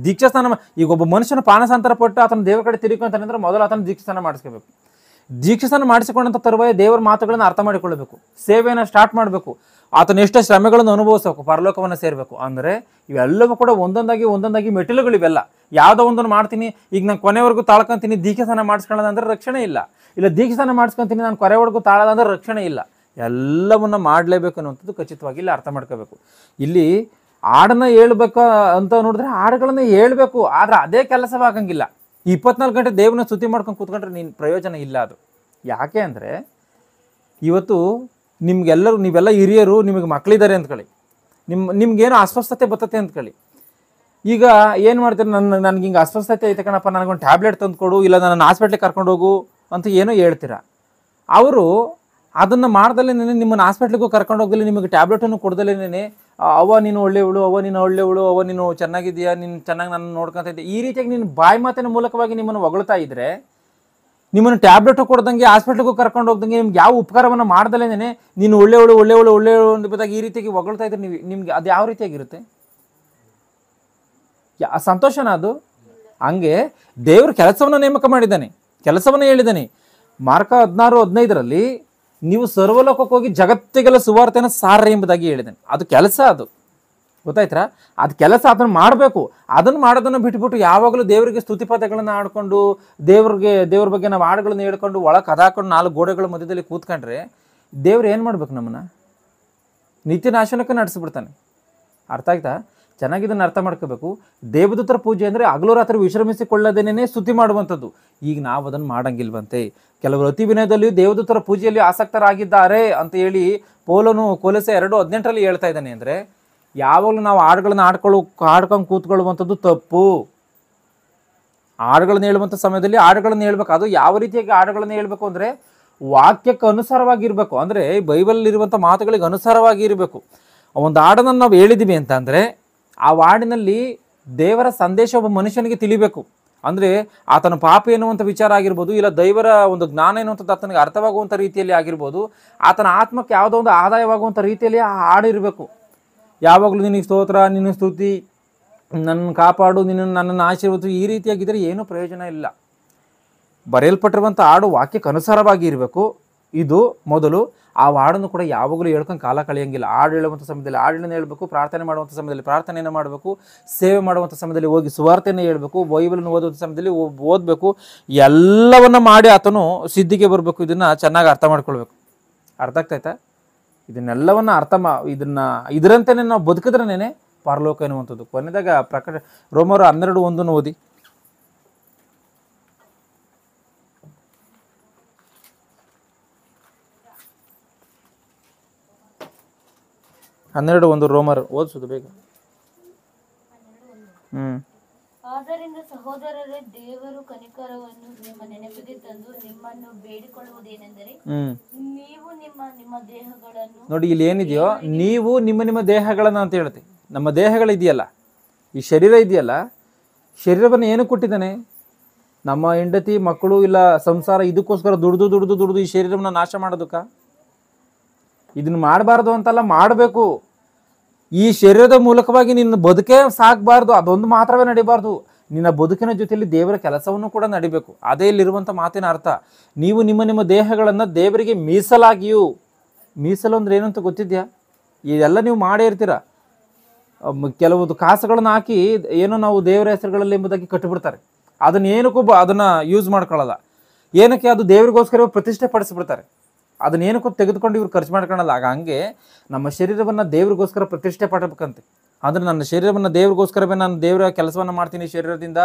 [SPEAKER 1] ದೀಕ್ಷಾ ಸ್ನಾನ, ಈಗ ಒಬ್ಬ ಮನುಷ್ಯನ ಪಾನಸಾಂತರ ಪಟ್ಟು ಆತನ ದೇವರ ಕಡೆ ತಿರುಗಿಕೊಂತಾನೆ ಅಂದ್ರೆ ಮೊದಲು ಆತನ ದೀಕ್ಷಾ ಸ್ನಾನ ಮಾಡಿಸ್ಕೋಬೇಕು. ದೀಕ್ಷಾ ಸ್ನಾನ ಮಾಡಿಸಿಕೊಂಡಂಥ ತರುವಾಯ ದೇವರ ಮಾತುಗಳನ್ನು ಅರ್ಥ ಮಾಡಿಕೊಳ್ಳಬೇಕು, ಸೇವೆಯನ್ನು ಸ್ಟಾರ್ಟ್ ಮಾಡಬೇಕು, ಆತನ ಎಷ್ಟೋ ಶ್ರಮೆಗಳನ್ನು ಅನುಭವಿಸಬೇಕು, ಪರಲೋಕವನ್ನು ಸೇರಬೇಕು. ಅಂದರೆ ಇವೆಲ್ಲವೂ ಕೂಡ ಒಂದೊಂದಾಗಿ ಮೆಟ್ಟಿಲುಗಳು ಇವೆಲ್ಲ. ಯಾವುದೋ ಒಂದನ್ನು ಮಾಡ್ತೀನಿ, ಈಗ ನಾನು ಕೊನೆವರೆಗೂ ತಾಳ್ಕೊಂತೀನಿ, ದೀಕ್ಷಾ ಸ್ನಾನ ಮಾಡಿಸ್ಕೊಳ್ಳೋದು ಅಂದ್ರೆ ರಕ್ಷಣೆ ಇಲ್ಲ. ಇಲ್ಲ ದೀಕ್ಷಾ ಸ್ನಾನ ಮಾಡಿಸ್ಕೊಂತೀನಿ, ನಾನು ಕೊನೆವರೆಗೂ ತಾಳೋದು ಅಂದ್ರೆ ರಕ್ಷಣೆ ಇಲ್ಲ. ಎಲ್ಲವನ್ನ ಮಾಡಲೇಬೇಕು ಅನ್ನುವಂಥದ್ದು ಖಚಿತವಾಗಿ ಇಲ್ಲಿ ಅರ್ಥ ಮಾಡ್ಕೋಬೇಕು. ಇಲ್ಲಿ ಹಾಡನ್ನ ಹೇಳ್ಬೇಕು ಅಂತ ನೋಡಿದ್ರೆ ಹಾಡುಗಳನ್ನ ಹೇಳ್ಬೇಕು, ಆದ್ರೆ ಅದೇ ಕೆಲಸವಾಗಂಗಿಲ್ಲ. 24 ಗಂಟೆ ದೇವ್ರನ್ನ ಸ್ತುತಿ ಮಾಡ್ಕೊಂಡು ಕೂತ್ಕೊಂಡ್ರೆ ನೀನು ಪ್ರಯೋಜನ ಇಲ್ಲ ಅದು. ಯಾಕೆ ಅಂದರೆ ಇವತ್ತು ನೀವೆಲ್ಲ ಹಿರಿಯರು, ನಿಮಗೆ ಮಕ್ಕಳಿದ್ದಾರೆ ಅಂದ್ಕೊಳ್ಳಿ, ನಿಮ್ಗೇನೋ ಅಸ್ವಸ್ಥತೆ ಬರ್ತತೆ ಅಂದ್ಕೊಳ್ಳಿ. ಈಗ ಏನು ಮಾಡ್ತೀರಿ, ನನಗೆ ಹಿಂಗೆ ಅಸ್ವಸ್ಥತೆ ಐತೆ ಕಣಪ್ಪ, ನನಗೊಂದು ಟ್ಯಾಬ್ಲೆಟ್ ತಂದು ಕೊಡು, ಇಲ್ಲ ನನ್ನ ಹಾಸ್ಪಿಟ್ಲಿಗೆ ಕರ್ಕೊಂಡು ಹೋಗು ಅಂತ ಏನೋ ಹೇಳ್ತೀರಾ. ಅವರು ಅದನ್ನು ಮಾಡ್ದಲೇ ನಿಮ್ಮನ್ನು ಹಾಸ್ಪಿಟ್ಲಿಗೂ ಕರ್ಕೊಂಡು ಹೋಗಲಿ, ನಿಮಗೆ ಟ್ಯಾಬ್ಲೆಟನ್ನು ಕೊಡ್ದಲೇನೆ ಅವ್ವ ನೀನು ಒಳ್ಳೆಯವಳು, ಅವ್ವ ನೀನು ಚೆನ್ನಾಗಿದೆಯಾ, ನೀನು ಚೆನ್ನಾಗಿ ನನ್ನ ನೋಡ್ಕೊತಾ ಇದ್ದೆ, ಈ ರೀತಿಯಾಗಿ ನೀನು ಬಾಯಿ ಮಾತಿನ ಮೂಲಕವಾಗಿ ನಿಮ್ಮನ್ನು ಹೊಗಳ್ತಾ ಇದ್ರೆ, ನಿಮ್ಮನ್ನು ಟ್ಯಾಬ್ಲೆಟು ಕೊಡ್ದಂಗೆ ಹಾಸ್ಪಿಟ್ಲಿಗೂ ಕರ್ಕೊಂಡು ಹೋಗ್ದಂಗೆ ನಿಮ್ಗೆ ಯಾವ ಉಪಕಾರವನ್ನು ಮಾಡ್ದಲೇನೆ ನೀನು ಒಳ್ಳೆಯವಳು ಎಂಬುದಾಗಿ ಈ ರೀತಿಯಾಗಿ ಹೊಗಳ್ತಾ ಇದ್ರೆ ನಿಮ್ಗೆ ಅದು ಯಾವ ರೀತಿಯಾಗಿರುತ್ತೆ? ಸಂತೋಷನ ಅದು? ಹಂಗೆ ದೇವರು ಕೆಲಸವನ್ನು ನೇಮಕ ಮಾಡಿದ್ದಾನೆ, ಕೆಲಸವನ್ನು ಹೇಳಿದ್ದಾನೆ. ಮಾರ್ಕ 16:15 ನೀವು ಸರ್ವಲೋಕಕ್ಕೆ ಹೋಗಿ ಜಗತ್ತಿಗೆಲ್ಲ ಸುವಾರ್ತೆಯನ್ನು ಸಾರ್ರಿ ಎಂಬುದಾಗಿ ಹೇಳಿದ್ದಾನೆ. ಅದು ಕೆಲಸ, ಅದು ಗೊತ್ತಾಯ್ತಾ? ಅದು ಕೆಲಸ, ಅದನ್ನು ಮಾಡಬೇಕು. ಅದನ್ನು ಮಾಡೋದನ್ನು ಬಿಟ್ಬಿಟ್ಟು ಯಾವಾಗಲೂ ದೇವರಿಗೆ ಸ್ತುತಿಪದಗಳನ್ನು ಆಡ್ಕೊಂಡು ದೇವ್ರ ಬಗ್ಗೆ ನಾವು ಹಾಡುಗಳನ್ನು ಹೇಳ್ಕೊಂಡು ಒಳಗೆ ಕದಾಕೊಂಡು 4 ಗೋಡೆಗಳ ಮಧ್ಯದಲ್ಲಿ ಕೂತ್ಕೊಂಡ್ರೆ ದೇವ್ರು ಏನು ಮಾಡ್ಬೇಕು? ನಮ್ಮನ್ನು ನಿತ್ಯ ನಾಶನಕ್ಕೆ ನಡೆಸಿಬಿಡ್ತಾನೆ. ಅರ್ಥ ಆಯ್ತಾ? ಚೆನ್ನಾಗಿದ್ದನ್ನು ಅರ್ಥ ಮಾಡ್ಕೋಬೇಕು. ದೇವದೂತರ ಪೂಜೆ ಅಂದರೆ ಹಗಲು ರಾತ್ರಿ ವಿಶ್ರಮಿಸಿಕೊಳ್ಳದೇನೆ ಸ್ತುತಿ ಮಾಡುವಂಥದ್ದು. ಈಗ ನಾವು ಅದನ್ನು ಮಾಡಂಗಿಲ್ವಂತೆ. ಕೆಲವರು ಅತಿ ವಿನಯದಲ್ಲಿಯೂ ದೇವದೂತರ ಪೂಜೆಯಲ್ಲಿ ಆಸಕ್ತರಾಗಿದ್ದಾರೆ ಅಂತ ಹೇಳಿ ಪೌಲನು ಕೊಲೊಸೆ 2:18 ಹೇಳ್ತಾ ಇದ್ದಾನೆ. ಅಂದರೆ ಯಾವಾಗಲೂ ನಾವು ಹಾಡುಗಳನ್ನ ಹಾಡ್ಕೊಂಡು ಕೂತ್ಕೊಳ್ಳುವಂಥದ್ದು ತಪ್ಪು. ಹಾಡುಗಳನ್ನ ಹೇಳುವಂಥ ಸಮಯದಲ್ಲಿ ಹಾಡುಗಳನ್ನು ಹೇಳ್ಬೇಕು. ಅದು ಯಾವ ರೀತಿಯಾಗಿ ಹಾಡುಗಳನ್ನು ಹೇಳ್ಬೇಕು ಅಂದರೆ ವಾಕ್ಯಕ್ಕೆ ಅನುಸಾರವಾಗಿರಬೇಕು. ಅಂದರೆ ಬೈಬಲಲ್ಲಿ ಇರುವಂಥ ಮಾತುಗಳಿಗೆ ಅನುಸಾರವಾಗಿ ಇರಬೇಕು. ಒಂದು ಹಾಡನ್ನು ನಾವು ಹೇಳಿದ್ದೀವಿ ಅಂತ ಅಂದರೆ ಆ ಹಾಡಿನಲ್ಲಿ ದೇವರ ಸಂದೇಶ ಒಬ್ಬ ಮನುಷ್ಯನಿಗೆ ತಿಳಿಬೇಕು. ಅಂದರೆ ಆತನ ಪಾಪ ಎನ್ನುವಂಥ ವಿಚಾರ ಆಗಿರ್ಬೋದು, ಇಲ್ಲ ದೈವರ ಒಂದು ಜ್ಞಾನ ಎನ್ನುವಂಥದ್ದು ಆತನಿಗೆ ಅರ್ಥವಾಗುವಂಥ ರೀತಿಯಲ್ಲಿ ಆಗಿರ್ಬೋದು, ಆತನ ಆತ್ಮಕ್ಕೆ ಯಾವುದೋ ಒಂದು ಆದಾಯವಾಗುವಂಥ ರೀತಿಯಲ್ಲಿ ಆ ಹಾಡು ಇರಬೇಕು. ಯಾವಾಗಲೂ ನಿನಗೆ ಸ್ತೋತ್ರ, ನಿನ್ನ ಸ್ತುತಿ, ನನ್ನನ್ನು ಕಾಪಾಡು, ನನ್ನನ್ನು ಆಶೀರ್ವದಿಸು, ಈ ರೀತಿಯಾಗಿದ್ದರೆ ಏನೂ ಪ್ರಯೋಜನ ಇಲ್ಲ. ಬರೆಯಲ್ಪಟ್ಟಿರುವಂಥ ಹಾಡು ವಾಕ್ಯಕ್ಕೆ ಅನುಸಾರವಾಗಿ ಇರಬೇಕು. ಇದು ಮೊದಲು. ಆ ಹಾಡನ್ನು ಕೂಡ ಯಾವಾಗಲೂ ಹೇಳ್ಕೊಂಡು ಕಾಲ ಕಳೆಯಂಗಿಲ್ಲ. ಹಾಡು ಹೇಳುವಂಥ ಸಮಯದಲ್ಲಿ ಹಾಡನ್ನು ಹೇಳಬೇಕು, ಪ್ರಾರ್ಥನೆ ಮಾಡುವಂಥ ಸಮಯದಲ್ಲಿ ಪ್ರಾರ್ಥನೆಯನ್ನು ಮಾಡಬೇಕು, ಸೇವೆ ಮಾಡುವಂಥ ಸಮಯದಲ್ಲಿ ಹೋಗಿ ಸುವಾರ್ತೆಯನ್ನು ಹೇಳಬೇಕು, ಬೈಬಲನ್ನು ಓದುವಂಥ ಸಮಯದಲ್ಲಿ ಓದಬೇಕು. ಎಲ್ಲವನ್ನ ಮಾಡಿ ಆತನು ಸಿದ್ಧಿಗೆ ಬರಬೇಕು. ಇದನ್ನು ಚೆನ್ನಾಗಿ ಅರ್ಥ ಮಾಡ್ಕೊಳ್ಬೇಕು. ಅರ್ಥ ಆಗ್ತಾಯ್ತಾ? ಇದನ್ನೆಲ್ಲವನ್ನ ಇದರಂತೆಯೇ ನಾವು ಬದುಕಿದ್ರೇನೆ ಪರಲೋಕ ಎನ್ನುವಂಥದ್ದು. ಕೊನೆದಾಗ ರೋಮರು 12:1 ಓದಿ. 12:1 ರೋಮರ್ ಓದಿಸೋದು ಬೇಗ.
[SPEAKER 4] ಆದ್ದರಿಂದ ಸಹೋದರರೇ, ದೇವರು ಕನಿಕರವನ್ನು ನಿಮ್ಮ ನೆನಪಿಗೆ ತಂದು ನಿಮ್ಮನ್ನು ಬೇಡಿಕೊಳ್ಳುವುದೇನೆಂದರೆ, ನೀವು ನಿಮ್ಮ ದೇಹಗಳನ್ನು
[SPEAKER 1] ನೋಡಿ, ಇಲ್ಲಿ ಏನಿದೆಯೋ ನೀವು ನಿಮ್ಮ ದೇಹಗಳನ್ನು ಅಂತ ಹೇಳುತ್ತೆ. ನಮ್ಮ ದೇಹಗಳಿದೆಯಲ್ಲ, ಈ ಶರೀರ ಇದೆಯಲ್ಲ, ಶರೀರವನ್ನು ಏನು ಕೊಟ್ಟಿದ್ದಾನೆ? ನಮ್ಮ ಹೆಂಡತಿ ಮಕ್ಕಳು ಇಲ್ಲ ಸಂಸಾರ ಇದಕ್ಕೋಸ್ಕರ ದುಡ್ದು ಈ ಶರೀರವನ್ನು ನಾಶ ಮಾಡೋದಕ್ಕ? ಇದನ್ನು ಮಾಡಬಾರ್ದು ಅಂತಲ್ಲ, ಮಾಡಬೇಕು. ಈ ಶರೀರದ ಮೂಲಕವಾಗಿ ನಿನ್ನ ಬದುಕೇ ಸಾಗಬಾರ್ದು, ಅದೊಂದು ಮಾತ್ರವೇ ನಡಿಬಾರ್ದು. ನಿನ್ನ ಬದುಕಿನ ಜೊತೆಯಲ್ಲಿ ದೇವರ ಕೆಲಸವನ್ನು ಕೂಡ ನಡಿಬೇಕು. ಅದೇ ಇಲ್ಲಿರುವಂಥ ಮಾತಿನ ಅರ್ಥ. ನೀವು ನಿಮ್ಮ ದೇಹಗಳನ್ನು ದೇವರಿಗೆ ಮೀಸಲಾಗಿಯೂ, ಮೀಸಲು ಅಂದ್ರೆ ಏನಂತ ಗೊತ್ತಿದ್ಯಾ? ಇದೆಲ್ಲ ನೀವು ಮಾಡೇ ಇರ್ತೀರ. ಕೆಲವೊಂದು ಕಾಸುಗಳನ್ನು ಹಾಕಿ ಏನೋ ನಾವು ದೇವರ ಹೆಸರುಗಳಲ್ಲಿ ಎಂಬುದಾಗಿ ಕಟ್ಟಿಬಿಡ್ತಾರೆ. ಅದನ್ನ ಏನಕ್ಕೂ ಅದನ್ನು ಯೂಸ್ ಮಾಡ್ಕೊಳ್ಳಲ್ಲ. ಏನಕ್ಕೆ? ಅದು ದೇವರಿಗೋಸ್ಕರ ಪ್ರತಿಷ್ಠೆ ಪಡಿಸ್ಬಿಡ್ತಾರೆ. ಅದನ್ನ ಏನಕ್ಕೂ ತೆಗೆದುಕೊಂಡು ಇವ್ರು ಖರ್ಚು ಮಾಡ್ಕೊಳ್ಳಲ್ಲ. ಹಂಗೆ ನಮ್ಮ ಶರೀರವನ್ನು ದೇವರಿಗೋಸ್ಕರ ಪ್ರತಿಷ್ಠೆ ಪಡಬೇಕಂತೆ. ಅಂದರೆ ನನ್ನ ಶರೀರವನ್ನು ದೇವರಿಗೋಸ್ಕರವೇ ನಾನು ದೇವರ ಕೆಲಸವನ್ನು ಮಾಡ್ತೀನಿ.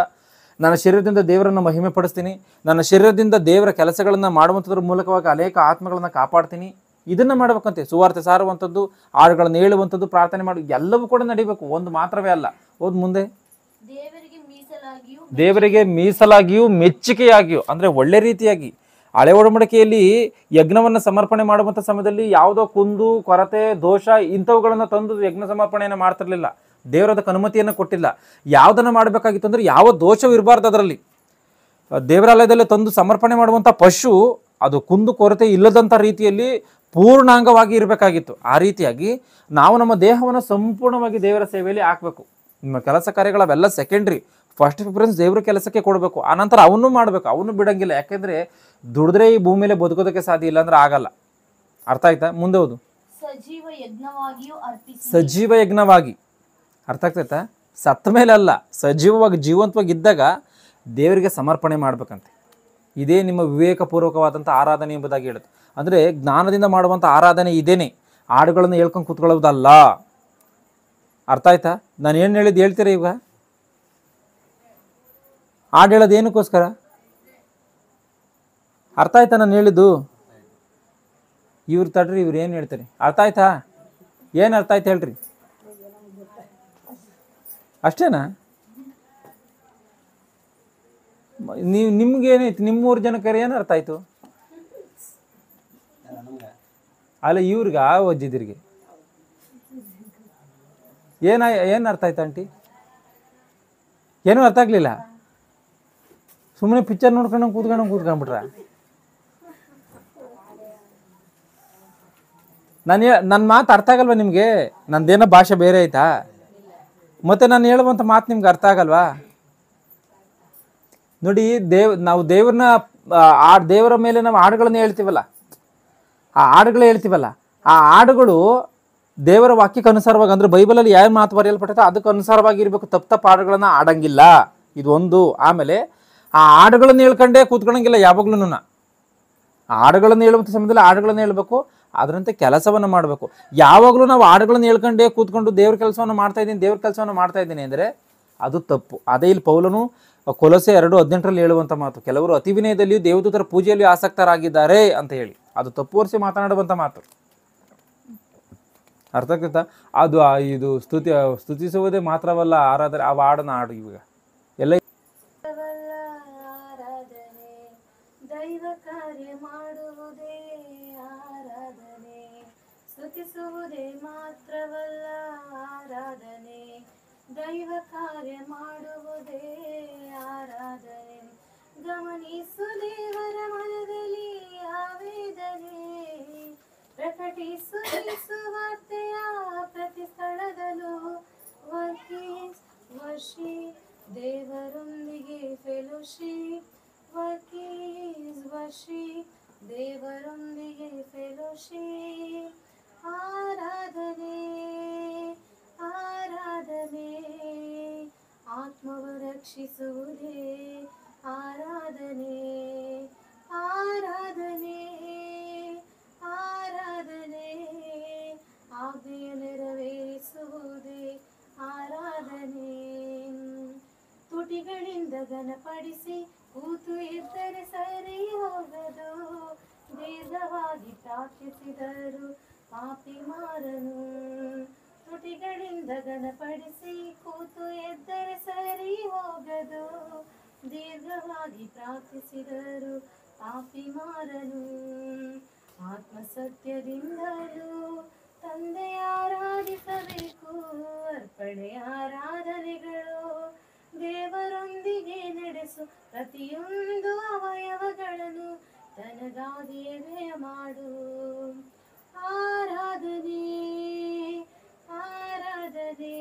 [SPEAKER 1] ನನ್ನ ಶರೀರದಿಂದ ದೇವರನ್ನು ಮಹಿಮೆ ಪಡಿಸ್ತೀನಿ. ನನ್ನ ಶರೀರದಿಂದ ದೇವರ ಕೆಲಸಗಳನ್ನು ಮಾಡುವಂಥದ್ರ ಮೂಲಕವಾಗಿ ಅನೇಕ ಆತ್ಮಗಳನ್ನು ಕಾಪಾಡ್ತೀನಿ. ಇದನ್ನು ಮಾಡಬೇಕಂತೆ. ಸುವಾರ್ತೆ ಸಾರುವಂಥದ್ದು, ಹಾಡುಗಳನ್ನು ಹೇಳುವಂಥದ್ದು, ಪ್ರಾರ್ಥನೆ ಮಾಡಿ ಎಲ್ಲವೂ ಕೂಡ ನಡಿಬೇಕು. ಒಂದು ಮಾತ್ರವೇ ಅಲ್ಲ. ಓದ್ ಮುಂದೆ. ದೇವರಿಗೆ ಮೀಸಲಾಗಿಯೂ ಮೆಚ್ಚುಗೆಯಾಗಿಯೂ, ಅಂದರೆ ಒಳ್ಳೆ ರೀತಿಯಾಗಿ. ಹಳೆ ಒಡಂಬಡಿಕೆಯಲ್ಲಿ ಯಜ್ಞವನ್ನು ಸಮರ್ಪಣೆ ಮಾಡುವಂಥ ಸಮಯದಲ್ಲಿ ಯಾವುದೋ ಕುಂದು ಕೊರತೆ ದೋಷ ಇಂಥವುಗಳನ್ನು ತಂದು ಯಜ್ಞ ಸಮರ್ಪಣೆಯನ್ನು ಮಾಡ್ತಿರ್ಲಿಲ್ಲ. ದೇವರದಕ್ಕೆ ಅನುಮತಿಯನ್ನು ಕೊಟ್ಟಿಲ್ಲ. ಯಾವುದನ್ನು ಮಾಡಬೇಕಾಗಿತ್ತು ಅಂದರೆ ಯಾವ ದೋಷವೂ ಇರಬಾರ್ದು ಅದರಲ್ಲಿ. ದೇವರಾಲಯದಲ್ಲಿ ತಂದು ಸಮರ್ಪಣೆ ಮಾಡುವಂಥ ಪಶು ಅದು ಕುಂದು ಕೊರತೆ ಇಲ್ಲದಂಥ ರೀತಿಯಲ್ಲಿ ಪೂರ್ಣಾಂಗವಾಗಿ ಇರಬೇಕಾಗಿತ್ತು. ಆ ರೀತಿಯಾಗಿ ನಾವು ನಮ್ಮ ದೇಹವನ್ನು ಸಂಪೂರ್ಣವಾಗಿ ದೇವರ ಸೇವೆಯಲ್ಲಿ ಹಾಕಬೇಕು. ನಿಮ್ಮ ಕೆಲಸ ಕಾರ್ಯಗಳವೆಲ್ಲ ಸೆಕೆಂಡ್ರಿ. ಫಸ್ಟ್ ಪ್ರಿಫರೆನ್ಸ್ ದೇವರ ಕೆಲಸಕ್ಕೆ ಕೊಡಬೇಕು. ಆನಂತರ ಅವನು ಮಾಡಬೇಕು. ಅವನು ಬಿಡಂಗಿಲ್ಲ. ಯಾಕೆಂದರೆ ದುಡಿದ್ರೆ ಈ ಭೂಮಿಯಲ್ಲಿ ಬದುಕೋದಕ್ಕೆ ಸಾಧ್ಯ ಇಲ್ಲ ಅಂದ್ರೆ ಆಗಲ್ಲ. ಅರ್ಥ ಆಯ್ತಾ? ಮುಂದೆ ಹೋದು. ಸಜೀವ ಯಜ್ಞವಾಗಿ. ಅರ್ಥ ಆಗ್ತೈತಾ? ಸತ್ತ ಮೇಲೆ ಅಲ್ಲ, ಸಜೀವವಾಗಿ ಜೀವಂತವಾಗಿ ಇದ್ದಾಗ ದೇವರಿಗೆ ಸಮರ್ಪಣೆ ಮಾಡ್ಬೇಕಂತೆ. ಇದೇ ನಿಮ್ಮ ವಿವೇಕಪೂರ್ವಕವಾದಂಥ ಆರಾಧನೆ ಎಂಬುದಾಗಿ ಹೇಳುತ್ತೆ. ಅಂದರೆ ಜ್ಞಾನದಿಂದ ಮಾಡುವಂಥ ಆರಾಧನೆ ಇದೇನೆ. ಹಾಡುಗಳನ್ನು ಹೇಳ್ಕೊಂಡು ಕೂತ್ಕೊಳ್ಳೋದಲ್ಲ. ಅರ್ಥ ಆಯ್ತಾ? ನಾನು ಏನು ಹೇಳಿದ್ದು ಹೇಳ್ತೀರಾ ಈಗ? ಹಾಡು ಹೇಳೋದು ಏನಕ್ಕೋಸ್ಕರ? ಅರ್ಥ ಆಯ್ತಾ ನಾನು ಹೇಳಿದ್ದು? ಇವ್ರು ತಡ್ರಿ, ಇವ್ರು ಏನು ಹೇಳ್ತಾರೆ? ಅರ್ಥ ಆಯ್ತಾ? ಏನು ಅರ್ಥ ಆಯ್ತು ಹೇಳ್ರಿ? ಅಷ್ಟೇನಾ? ನಿಮ್ಗೇನೈತಿ? ನಿಮ್ಮ 3 ಜನಕ್ಕೆ ಏನು ಅರ್ಥ ಆಯ್ತು? ಅಲ್ಲ, ಇವ್ರಿಗೆ ಓದಿದ್ರಿಗೆ ಏನು ಅರ್ಥ ಆಯ್ತು ಆಂಟಿ? ಏನೂ ಅರ್ಥ ಆಗ್ಲಿಲ್ಲ. ಸುಮ್ಮನೆ ಪಿಕ್ಚರ್ ನೋಡ್ಕೊಂಡು ಕೂತ್ಕೊಂಡ್ಬಿಟ್ರ? ನನ್ನ ಮಾತು ಅರ್ಥ ಆಗಲ್ವಾ ನಿಮಗೆ? ನಂದೇನೋ ಭಾಷೆ ಬೇರೆ ಆಯ್ತಾ? ಮತ್ತೆ ನಾನು ಹೇಳುವಂಥ ಮಾತು ನಿಮ್ಗೆ ಅರ್ಥ ಆಗಲ್ವಾ? ನೋಡಿ, ನಾವು ದೇವರ ಮೇಲೆ ನಾವು ಹಾಡುಗಳನ್ನು ಹೇಳ್ತೀವಲ್ಲ, ಆ ಹಾಡುಗಳು ದೇವರ ವಾಕ್ಯಕ್ಕೆ ಅನುಸಾರವಾಗಿ, ಅಂದರೆ ಬೈಬಲಲ್ಲಿ ಯಾವ ಮಾತು ಬರೆಯಲ್ಪಟ್ಟೈತೆ ಅದಕ್ಕೆ ಅನುಸಾರವಾಗಿ ಇರಬೇಕು. ತಪ್ಪು ಹಾಡುಗಳನ್ನು ಆಡಂಗಿಲ್ಲ. ಇದು ಒಂದು. ಆಮೇಲೆ ಆ ಹಾಡುಗಳನ್ನು ಹೇಳ್ಕೊಂಡೇ ಕೂತ್ಕೊಳ್ಳಂಗಿಲ್ಲ ಯಾವಾಗ್ಲೂ. ಆ ಹಾಡುಗಳನ್ನು ಹೇಳುವಂಥ ಸಮಯದಲ್ಲಿ ಹಾಡುಗಳನ್ನು ಹೇಳ್ಬೇಕು, ಅದರಂತೆ ಕೆಲಸವನ್ನು ಮಾಡಬೇಕು. ಯಾವಾಗಲೂ ನಾವು ಹಾಡುಗಳನ್ನು ಹೇಳ್ಕೊಂಡೇ ಕೂತ್ಕೊಂಡು ದೇವ್ರ ಕೆಲಸವನ್ನು ಮಾಡ್ತಾ ಇದ್ದೀನಿ ಅಂದರೆ ಅದು ತಪ್ಪು. ಅದೇ ಇಲ್ಲಿ ಪೌಲನು ಕೊಲೊಸೆ 2:18 ಹೇಳುವಂಥ ಮಾತು. ಕೆಲವರು ಅತಿ ವಿನಯದಲ್ಲಿಯೂ ದೇವದೂತರ ಪೂಜೆಯಲ್ಲಿ ಆಸಕ್ತರಾಗಿದ್ದಾರೆ ಅಂತ ಹೇಳಿ ಅದು ತಪ್ಪುವರಿಸಿ ಮಾತನಾಡುವಂಥ ಮಾತು. ಅರ್ಥ ಆಗ್ತೈತಾ? ಇದು ಸ್ತುತಿಸುವುದೇ ಮಾತ್ರವಲ್ಲ ಆರಾಧನೆ. ಆ ಹಾಡನ್ನ ಹಾಡು ಇವಾಗ ಎಲ್ಲ
[SPEAKER 2] ದೈವ ಕಾರ್ಯ ಮಾಡುವುದೇ ಆರಾಧನೆ, ಸ್ತುತಿಸುವುದೇ ಮಾತ್ರವಲ್ಲ ಆರಾಧನೆ, ದೈವ ಕಾರ್ಯ ಮಾಡುವುದೇ ಆರಾಧನೆ. ಗಮನಿಸು ದೇವರ ಮನದಲ್ಲಿ ಆವೇದನೆ, ಪ್ರಕಟಿಸು ಸುವಾರ್ತೆಯ ಪ್ರತಿ ಸ್ಥಳದಲ್ಲೂ. ವರ್ಷಿ ದೇವರೊಂದಿಗೆ ಫೆಲೋಶಿಪ್, ಘೋಷಿ ಆರಾಧನೆ ಆರಾಧನೆ ಆತ್ಮವ ರಕ್ಷಿಸುವುದೇ ಆರಾಧನೆ ಆರಾಧನೆ ಆರಾಧನೆ ಆಜ್ಞೆಯ ನೆರವೇರಿಸುವುದೇ ಆರಾಧನೆ ತುಟಿಗಳಿಂದ ಘನಪಡಿಸಿ ಕೂತು ಇದ್ದರೆ ಸರಿ ಹೋಗದು ದೀರ್ಘವಾಗಿ ಪ್ರಾರ್ಥಿಸಿದರು ಪಾಪಿ ಮಾರನು ತುಟಿಗಳಿಂದ ಘನಪಡಿಸಿ ಕೂತು ಎದ್ದರೆ ಸರಿ ಹೋಗದು ದೀರ್ಘವಾಗಿ ಪ್ರಾರ್ಥಿಸಿದರು ಪಾಪಿ ಮಾರನು ಆತ್ಮಸತ್ಯದಿಂದಲೂ ತಂದೆ ಆರಾಧಿಸಬೇಕು ಅರ್ಪಣೆ ಆರಾಧನೆಗಳು ದೇವರೊಂದಿಗೆ ನಡೆಸು ಪ್ರತಿಯೊಂದು ಅವಯವಗಳನ್ನು ತನಗಾಗಿಯೇ ವ್ಯಯ ಮಾಡು ಆರಾಧನೆ ಆರಾಧನೆ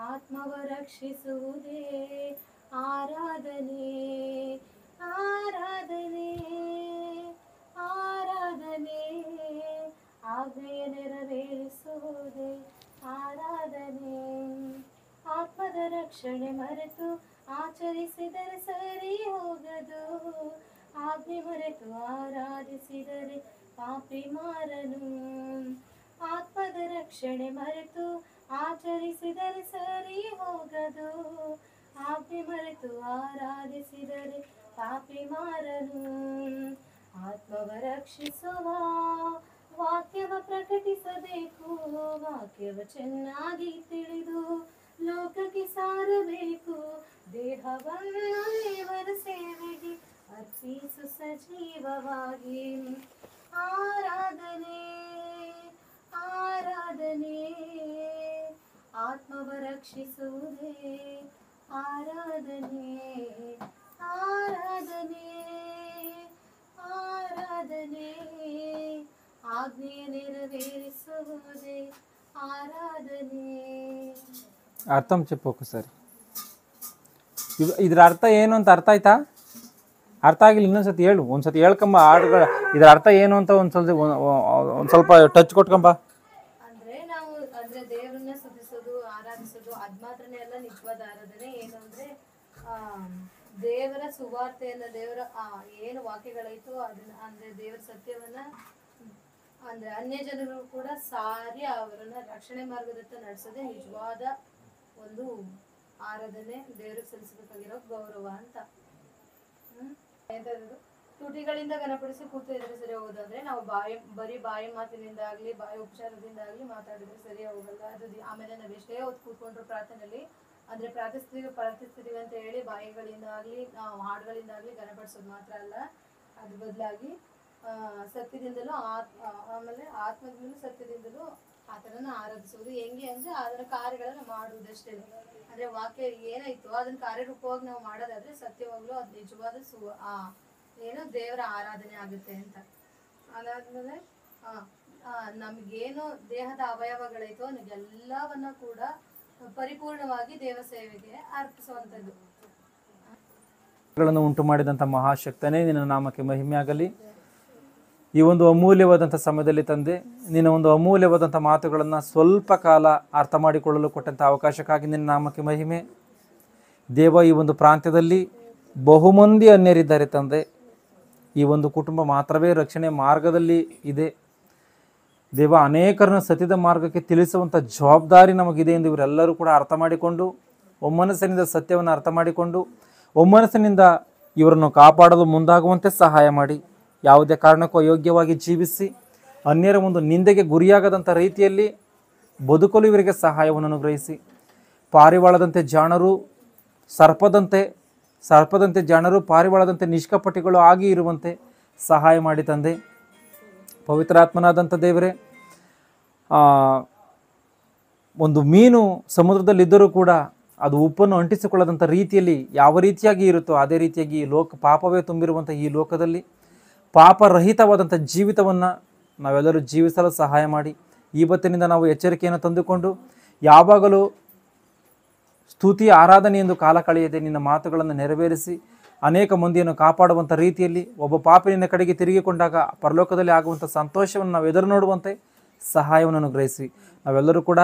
[SPEAKER 2] ಆತ್ಮವ ರಕ್ಷಿಸುವುದೇ ಆರಾಧನೆ ಆರಾಧನೆ ಆರಾಧನೆ ಆಜ್ಞೆಯ ನೆರವೇರಿಸುವುದೇ ಆರಾಧನೆ ಆತ್ಮದ ರಕ್ಷಣೆ ಮರೆತು ಆಚರಿಸಿದರೆ ಸರಿ ಹೋಗದು ಆಜ್ಞೆ ಮರೆತು ಆರಾಧಿಸಿದರೆ ಪಾಪಿ ಮಾರನು ಆತ್ಮದ ರಕ್ಷಣೆ ಮರೆತು ಆಚರಿಸಿದರೆ ಸರಿ ಹೋಗದು ಆಜ್ಞೆ ಮರೆತು ಆರಾಧಿಸಿದರೆ ಪಾಪಿ ಮಾರನು ಆತ್ಮವ ರಕ್ಷಿಸುವ ವಾಕ್ಯವ ಪ್ರಕಟಿಸಬೇಕು ವಾಕ್ಯವ ಚೆನ್ನಾಗಿ ತಿಳಿದು ಲೋಕಕ್ಕೆ ಸಾರಬೇಕು ದೇಹವನ್ನು ದೇವರ ಸೇವೆಗೆ ಅರ್ಪಿಸು ಸಜೀವವಾಗಿ ಆರಾಧನೆ ಆರಾಧನೆ ಆತ್ಮವ ರಕ್ಷಿಸುವುದೇ ಆರಾಧನೆ ಆರಾಧನೆ ಆರಾಧನೆ ಆಜ್ಞೆಯ ನೆರವೇರಿಸುವುದೇ ಆರಾಧನೆ
[SPEAKER 1] అర్థం చెప్పు ఒకసారి ಇದ್ರ ಅರ್ಥ ಏನು ಅಂತ ಅರ್ಥ ಆಯ್ತಾ ಅರ್ಥ ಆಗಿಲ್ಲ ಇನ್ನೊಂದ್ಸತಿ ಹೇಳು ಒಂದ್ಸತಿ ಹೇಳ್ಕಂಬ ಹಾಡುಗಳ ಇದ್ರ ಅರ್ಥ ಏನು ಅಂತ ಒಂದ್ ಸ್ವಲ್ಪ ಟಚ್ ಕೊಟ್ಕೊಂಬ
[SPEAKER 2] ಅಂದ್ರೆ ನಾವು ಅಂದ್ರೆ ದೇವರನ್ನ ಸ್ತುತಿಸೋದು ಆರಾಧಿಸೋದು ಅದ್ ಮಾತ್ರನೇ ಅಲ್ಲ ನಿಜವಾದ ಆರಾಧನೆ ಏನು ಅಂದ್ರೆ ದೇವರ ಸುವಾರ್ತೆಯನ್ನ ದೇವರ ಏನು ವಾಕ್ಯಗಳೈತೋ ಅದನ್ನ ಅಂದ್ರೆ ದೇವರ ಸತ್ಯವನ್ನ ಅಂದ್ರೆ ಅನ್ಯ ಜನರು ಕೂಡ ಸಾರಿ ಅವರನ್ನ ರಕ್ಷಣೆ ಮಾರ್ಗದತ್ತ ನಡೆಸೋದೇ ನಿಜವಾದ ಒಂದು ಆರಾಧನೆ ದೇವರಿಗೆ ಸಲ್ಲಿಸಬೇಕಾಗಿರೋ ಗೌರವ ಅಂತ ತುಟಿಗಳಿಂದ ಘನಪಡಿಸಿ ಕೂತು ಇದ್ರೆ ಸರಿ ಹೋಗೋದಂದ್ರೆ ನಾವು ಬರೀ ಬಾಯಿ ಮಾತಿನಿಂದ ಆಗ್ಲಿ ಬಾಯಿ ಉಪಚಾರದಿಂದ ಆಗ್ಲಿ ಮಾತಾಡಿದ್ರೆ ಸರಿ ಹೋಗಲ್ಲ ಅದು ಆಮೇಲೆ ನಾವ್ ಎಷ್ಟೇ ಹೊತ್ತು ಕೂತ್ಕೊಂಡ್ರು ಪ್ರಾರ್ಥನೆಯಲ್ಲಿ ಅಂದ್ರೆ ಪ್ರಾರ್ಥಿಸ್ತೀವಿ ಅಂತ ಹೇಳಿ ಬಾಯಿಗಳಿಂದ ಆಗ್ಲಿ ನಾವು ಹಾಡುಗಳಿಂದ ಆಗ್ಲಿ ಘನಪಡಿಸೋದು ಮಾತ್ರ ಅಲ್ಲ ಅದ್ರ ಬದಲಾಗಿ ಸತ್ಯದಿಂದಲೂ ಆಮೇಲೆ ಆತ್ಮದಿಂದಲೂ ಸತ್ಯದಿಂದಲೂ ಆತನನ್ನ ಆರಾಧಿಸುವುದು ಹೆಂಗೆ ಅಂದ್ರೆ ಅದರ ಕಾರ್ಯಗಳನ್ನ ಮಾಡುವುದಷ್ಟೇ ಅಂದ್ರೆ ವಾಕ್ಯ ಏನಾಯ್ತು ಅದನ್ನ ಕಾರ್ಯರೂಪವಾಗಿ ನಾವು ಮಾಡೋದಾದ್ರೆ ಸತ್ಯವಾಗ್ಲೂ ಅದು ನಿಜವಾದ ಏನು ದೇವರ ಆರಾಧನೆ ಆಗುತ್ತೆ ಅಂತ ಅದಾದ್ಮೇಲೆ ನಮ್ಗೇನು ದೇಹದ ಅವಯವಗಳೈತೋ ಎಲ್ಲವನ್ನ ಕೂಡ ಪರಿಪೂರ್ಣವಾಗಿ ದೇವ ಸೇವೆಗೆ ಅರ್ಪಿಸುವಂಥದ್ದು
[SPEAKER 1] ಉಂಟು ಮಾಡಿದಂಥ ಮಹಾಶಕ್ತನೇ ನಿನ್ನ ನಾಮಕ್ಕೆ ಮಹಿಮೆ ಆಗಲಿ. ಈ ಒಂದು ಅಮೂಲ್ಯವಾದಂಥ ಸಮಯದಲ್ಲಿ ತಂದೆ ನಿನ್ನ ಒಂದು ಅಮೂಲ್ಯವಾದಂಥ ಮಾತುಗಳನ್ನು ಸ್ವಲ್ಪ ಕಾಲ ಅರ್ಥ ಮಾಡಿಕೊಳ್ಳಲು ಕೊಟ್ಟಂಥ ಅವಕಾಶಕ್ಕಾಗಿ ನಿನ್ನ ನಾಮಕ್ಕೆ ಮಹಿಮೆ. ದೇವ, ಈ ಒಂದು ಪ್ರಾಂತ್ಯದಲ್ಲಿ ಬಹುಮಂದಿ ಅನ್ಯರಿದ್ದಾರೆ ತಂದೆ. ಈ ಒಂದು ಕುಟುಂಬ ಮಾತ್ರವೇ ರಕ್ಷಣೆ ಮಾರ್ಗದಲ್ಲಿ ಇದೆ ದೇವ. ಅನೇಕರನ್ನು ಸತ್ಯದ ಮಾರ್ಗಕ್ಕೆ ತಿಳಿಸುವಂಥ ಜವಾಬ್ದಾರಿ ನಮಗಿದೆ ಎಂದು ಇವರೆಲ್ಲರೂ ಕೂಡ ಅರ್ಥ ಮಾಡಿಕೊಂಡು ಒಮ್ಮನಸ್ಸಿನಿಂದ ಸತ್ಯವನ್ನು ಅರ್ಥ ಮಾಡಿಕೊಂಡು ಒಮ್ಮನಸ್ಸಿನಿಂದ ಇವರನ್ನು ಕಾಪಾಡಲು ಮುಂದಾಗುವಂತೆ ಸಹಾಯ ಮಾಡಿ. ಯಾವುದೇ ಕಾರಣಕ್ಕೂ ಅಯೋಗ್ಯವಾಗಿ ಜೀವಿಸಿ ಅನ್ಯರ ಒಂದು ನಿಂದೆಗೆ ಗುರಿಯಾಗದಂಥ ರೀತಿಯಲ್ಲಿ ಬದುಕಲು ಇವರಿಗೆ ಸಹಾಯವನ್ನು ಅನುಗ್ರಹಿಸಿ. ಪಾರಿವಾಳದಂತೆ ಜಾಣರು ಸರ್ಪದಂತೆ ಜಾಣರು ಪಾರಿವಾಳದಂತೆ ನಿಷ್ಕಪಟಿಗಳು ಆಗಿ ಇರುವಂತೆ ಸಹಾಯ ಮಾಡಿ ತಂದೆ. ಪವಿತ್ರಾತ್ಮನಾದಂಥ ದೇವರೇ, ಒಂದು ಮೀನು ಸಮುದ್ರದಲ್ಲಿದ್ದರೂ ಕೂಡ ಅದು ಉಪ್ಪನ್ನು ಅಂಟಿಸಿಕೊಳ್ಳದಂಥ ರೀತಿಯಲ್ಲಿ ಯಾವ ರೀತಿಯಾಗಿ ಇರುತ್ತೋ ಅದೇ ರೀತಿಯಾಗಿ ಪಾಪವೇ ತುಂಬಿರುವಂಥ ಈ ಲೋಕದಲ್ಲಿ ಪಾಪರಹಿತವಾದಂಥ ಜೀವಿತವನ್ನು ನಾವೆಲ್ಲರೂ ಜೀವಿಸಲು ಸಹಾಯ ಮಾಡಿ. ಇವತ್ತಿನಿಂದ ನಾವು ಎಚ್ಚರಿಕೆಯನ್ನು ತಂದುಕೊಂಡು ಯಾವಾಗಲೂ ಸ್ತುತಿ ಆರಾಧನೆ ಎಂದು ಕಾಲ ಕಳೆಯದೆ ನಿನ್ನ ಮಾತುಗಳನ್ನು ನೆರವೇರಿಸಿ ಅನೇಕ ಮಂದಿಯನ್ನು ಕಾಪಾಡುವಂಥ ರೀತಿಯಲ್ಲಿ ಒಬ್ಬ ಪಾಪಿನ ಕಡೆಗೆ ತಿರುಗಿಕೊಂಡಾಗ ಪರಲೋಕದಲ್ಲಿ ಆಗುವಂಥ ಸಂತೋಷವನ್ನು ನಾವು ಎದುರು ನೋಡುವಂತೆ ಸಹಾಯವನ್ನು ಅನುಗ್ರಹಿಸಿ. ನಾವೆಲ್ಲರೂ ಕೂಡ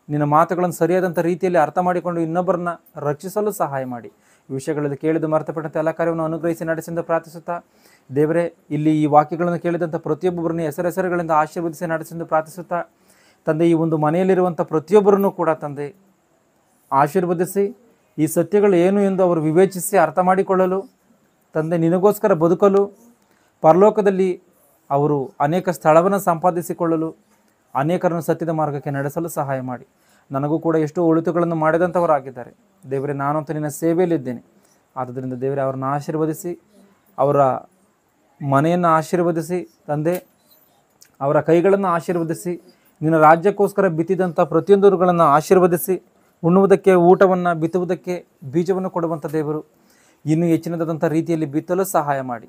[SPEAKER 1] ನಿನ್ನ ಮಾತುಗಳನ್ನು ಸರಿಯಾದಂಥ ರೀತಿಯಲ್ಲಿ ಅರ್ಥ ಮಾಡಿಕೊಂಡು ಇನ್ನೊಬ್ಬರನ್ನ ರಕ್ಷಿಸಲು ಸಹಾಯ ಮಾಡಿ. ಈ ವಿಷಯಗಳಲ್ಲಿ ಕೇಳಿದ್ದು ಮರೆತುಪಟ್ಟಂತೆ ಎಲ್ಲ ಕಾರ್ಯವನ್ನು ಅನುಗ್ರಹಿಸಿ ನಡೆಸಿಂದ ಪ್ರಾರ್ಥಿಸುತ್ತಾ, ದೇವರೇ ಇಲ್ಲಿ ಈ ವಾಕ್ಯಗಳನ್ನು ಕೇಳಿದಂಥ ಪ್ರತಿಯೊಬ್ಬರನ್ನು ಹೆಸರುಗಳಿಂದ ಆಶೀರ್ವದಿಸಿ ನಡೆಸಿಂದು ಪ್ರಾರ್ಥಿಸುತ್ತಾ, ತಂದೆ ಈ ಒಂದು ಮನೆಯಲ್ಲಿರುವಂಥ ಪ್ರತಿಯೊಬ್ಬರನ್ನು ಕೂಡ ತಂದೆ ಆಶೀರ್ವದಿಸಿ ಈ ಸತ್ಯಗಳು ಏನು ಎಂದು ಅವರು ವಿವೇಚಿಸಿ ಅರ್ಥ ಮಾಡಿಕೊಳ್ಳಲು, ತಂದೆ ನಿನಗೋಸ್ಕರ ಬದುಕಲು, ಪರಲೋಕದಲ್ಲಿ ಅವರು ಅನೇಕ ಸ್ಥಳವನ್ನು ಸಂಪಾದಿಸಿಕೊಳ್ಳಲು, ಅನೇಕರನ್ನು ಸತ್ಯದ ಮಾರ್ಗಕ್ಕೆ ನಡೆಸಲು ಸಹಾಯ ಮಾಡಿ. ನನಗೂ ಕೂಡ ಎಷ್ಟೋ ಒಳಿತುಗಳನ್ನು ಮಾಡಿದಂಥವರಾಗಿದ್ದಾರೆ ದೇವರೇ, ನಾನಂತೂ ನಿನ್ನ ಸೇವೆಯಲ್ಲಿದ್ದೇನೆ. ಆದ್ದರಿಂದ ದೇವರೇ ಅವರನ್ನು ಆಶೀರ್ವದಿಸಿ, ಅವರ ಮನೆಯನ್ನು ಆಶೀರ್ವದಿಸಿ, ತಂದೆ ಅವರ ಕೈಗಳನ್ನು ಆಶೀರ್ವದಿಸಿ, ನಿನ್ನ ರಾಜ್ಯಕ್ಕೋಸ್ಕರ ಬಿತ್ತಿದಂಥ ಪ್ರತಿಯೊಂದರುಗಳನ್ನು ಆಶೀರ್ವದಿಸಿ, ಉಣ್ಣುವುದಕ್ಕೆ ಊಟವನ್ನು, ಬಿತ್ತುವುದಕ್ಕೆ ಬೀಜವನ್ನು ಕೊಡುವಂಥ ದೇವರು ಇನ್ನೂ ಹೆಚ್ಚಿನದಾದಂಥ ರೀತಿಯಲ್ಲಿ ಬಿತ್ತಲು ಸಹಾಯ ಮಾಡಿ.